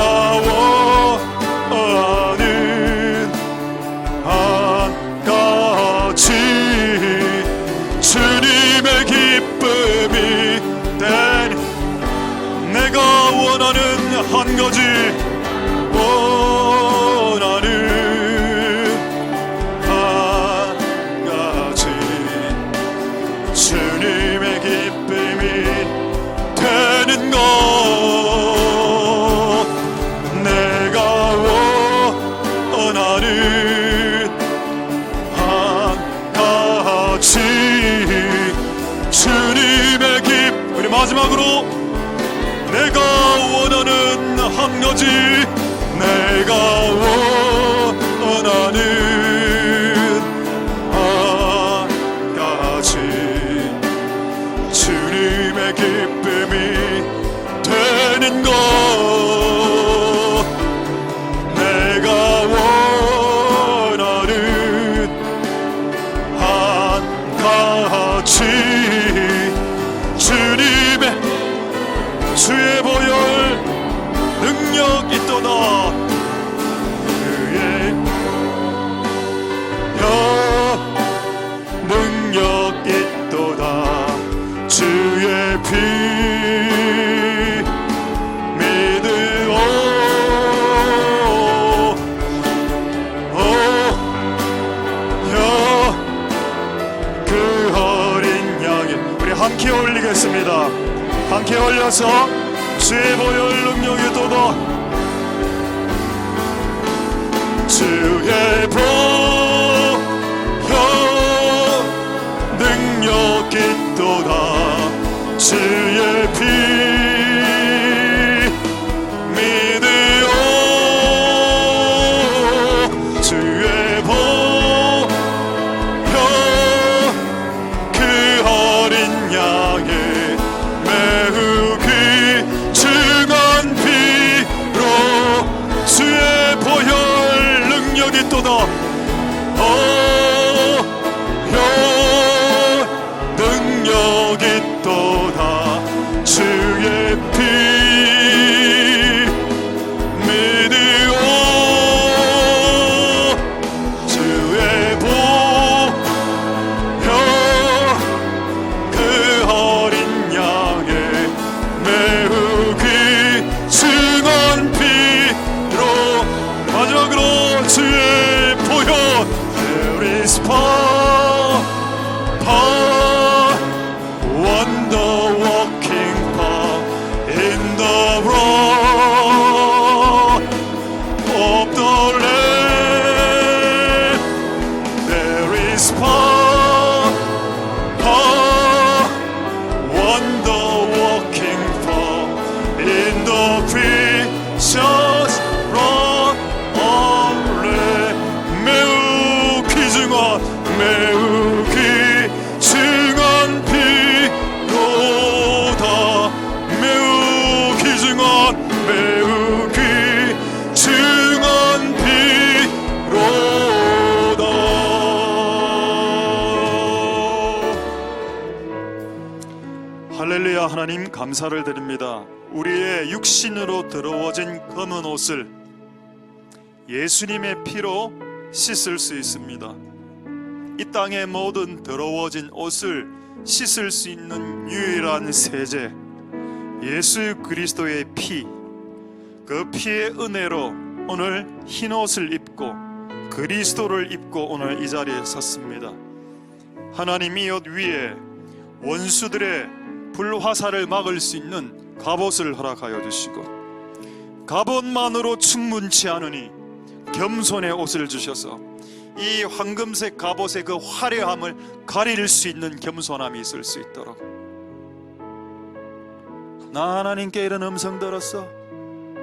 원하는 한 가지 주님의 기쁨이 되는. 내가 원하는 한 가지, 원하는 한 가지 주님의 기쁨이 되는 것. 내가 원하는 한 가지 주님의 기쁨. 우리 마지막으로 내가 원하는 한 가지, 내가 원하는 한 가지 주님의 기쁨이 되는 것. 내가 원하는 한 가지 주님의 주의 보혈 능력 있도다. 그의 능력 있도다. 주의 피 믿으오. 그 어린 양이. 우리 함께 올리겠습니다. 함께 올려서 주의 보혈 능력이 있도다. 주의 보혈 능력 있도다. 주의 피 믿으오. 주의 보혈 그 어린 양의 매우 귀중한 피로. 주의 보혈 능력이 있도다. 능력 있도다. 주의 피 믿으오. 주의 보혈 그 어린 양의 매우 귀중한 피로. 마지막으로 주의 보혈. There is power, wonder working power in the blood of the Lamb. There is power, wonder working power in the precious blood of the Lamb. 매우 귀중한 매우 귀중한 피로다. 매우 귀중한 매우 귀중한 피로다. 할렐루야. 하나님 감사를 드립니다. 우리의 육신으로 더러워진 검은 옷을 예수님의 피로 씻을 수 있습니다. 이 땅의 모든 더러워진 옷을 씻을 수 있는 유일한 세제, 예수 그리스도의 피. 그 피의 은혜로 오늘 흰 옷을 입고 그리스도를 입고 오늘 이 자리에 섰습니다. 하나님, 이 옷 위에 원수들의 불화살을 막을 수 있는 갑옷을 허락하여 주시고, 갑옷만으로 충분치 않으니 겸손의 옷을 주셔서 이 황금색 갑옷의 그 화려함을 가릴 수 있는 겸손함이 있을 수 있도록, 나 하나님께 이런 음성 들었어,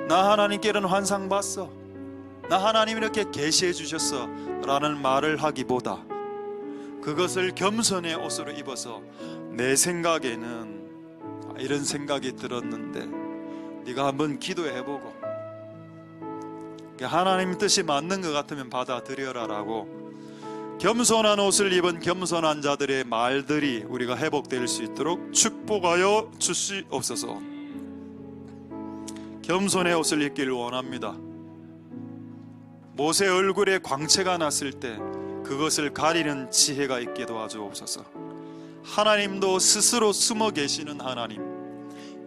나 하나님께 이런 환상 봤어, 나 하나님 이렇게 계시해 주셨어 라는 말을 하기보다 그것을 겸손의 옷으로 입어서, 내 생각에는 이런 생각이 들었는데 네가 한번 기도해보고 하나님 뜻이 맞는 것 같으면 받아들여라 라고, 겸손한 옷을 입은 겸손한 자들의 말들이 우리가 회복될 수 있도록 축복하여 주시옵소서. 겸손의 옷을 입기를 원합니다. 모세 얼굴에 광채가 났을 때 그것을 가리는 지혜가 있게 도와주옵소서. 하나님도 스스로 숨어 계시는 하나님,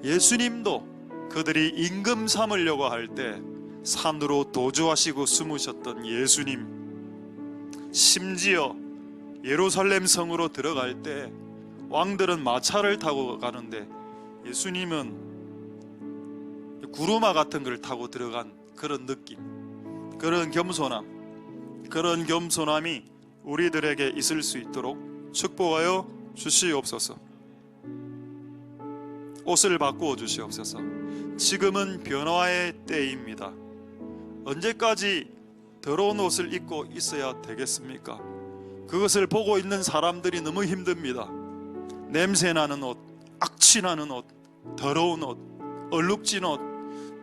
예수님도 그들이 임금 삼으려고 할 때 산으로 도주하시고 숨으셨던 예수님, 심지어 예루살렘 성으로 들어갈 때 왕들은 마차를 타고 가는데 예수님은 구루마 같은 걸 타고 들어간 그런 느낌, 그런 겸손함이 우리들에게 있을 수 있도록 축복하여 주시옵소서. 옷을 바꾸어 주시옵소서. 지금은 변화의 때입니다. 언제까지 더러운 옷을 입고 있어야 되겠습니까? 그것을 보고 있는 사람들이 너무 힘듭니다. 냄새나는 옷, 악취나는 옷, 더러운 옷, 얼룩진 옷,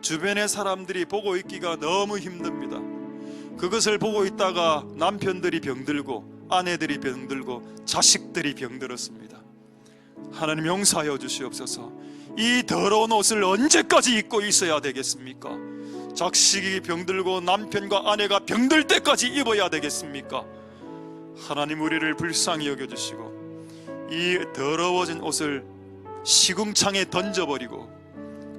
주변의 사람들이 보고 있기가 너무 힘듭니다. 그것을 보고 있다가 남편들이 병들고 아내들이 병들고 자식들이 병들었습니다. 하나님 용서하여 주시옵소서. 이 더러운 옷을 언제까지 입고 있어야 되겠습니까? 자식이 병들고 남편과 아내가 병들 때까지 입어야 되겠습니까? 하나님 우리를 불쌍히 여겨주시고 이 더러워진 옷을 시궁창에 던져버리고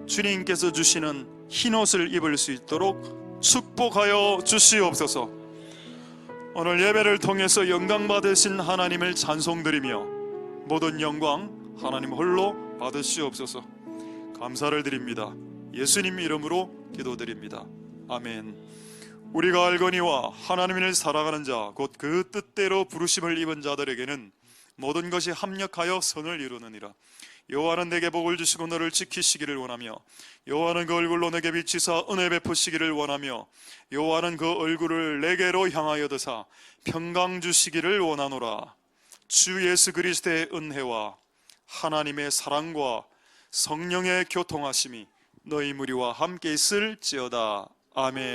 주님께서 주시는 흰 옷을 입을 수 있도록 축복하여 주시옵소서. 오늘 예배를 통해서 영광 받으신 하나님을 찬송드리며 모든 영광 하나님 홀로 받으시옵소서. 감사를 드립니다. 예수님 이름으로 기도드립니다. 아멘. 우리가 알거니와 하나님을 사랑하는 자 곧 그 뜻대로 부르심을 입은 자들에게는 모든 것이 합력하여 선을 이루느니라. 여호와는 내게 복을 주시고 너를 지키시기를 원하며 여호와는 그 얼굴로 내게 비치사 은혜 베푸시기를 원하며 여호와는 그 얼굴을 내게로 향하여 드사 평강 주시기를 원하노라. 주 예수 그리스도의 은혜와 하나님의 사랑과 성령의 교통하심이 너희 무리와 함께 있을지어다. 아멘.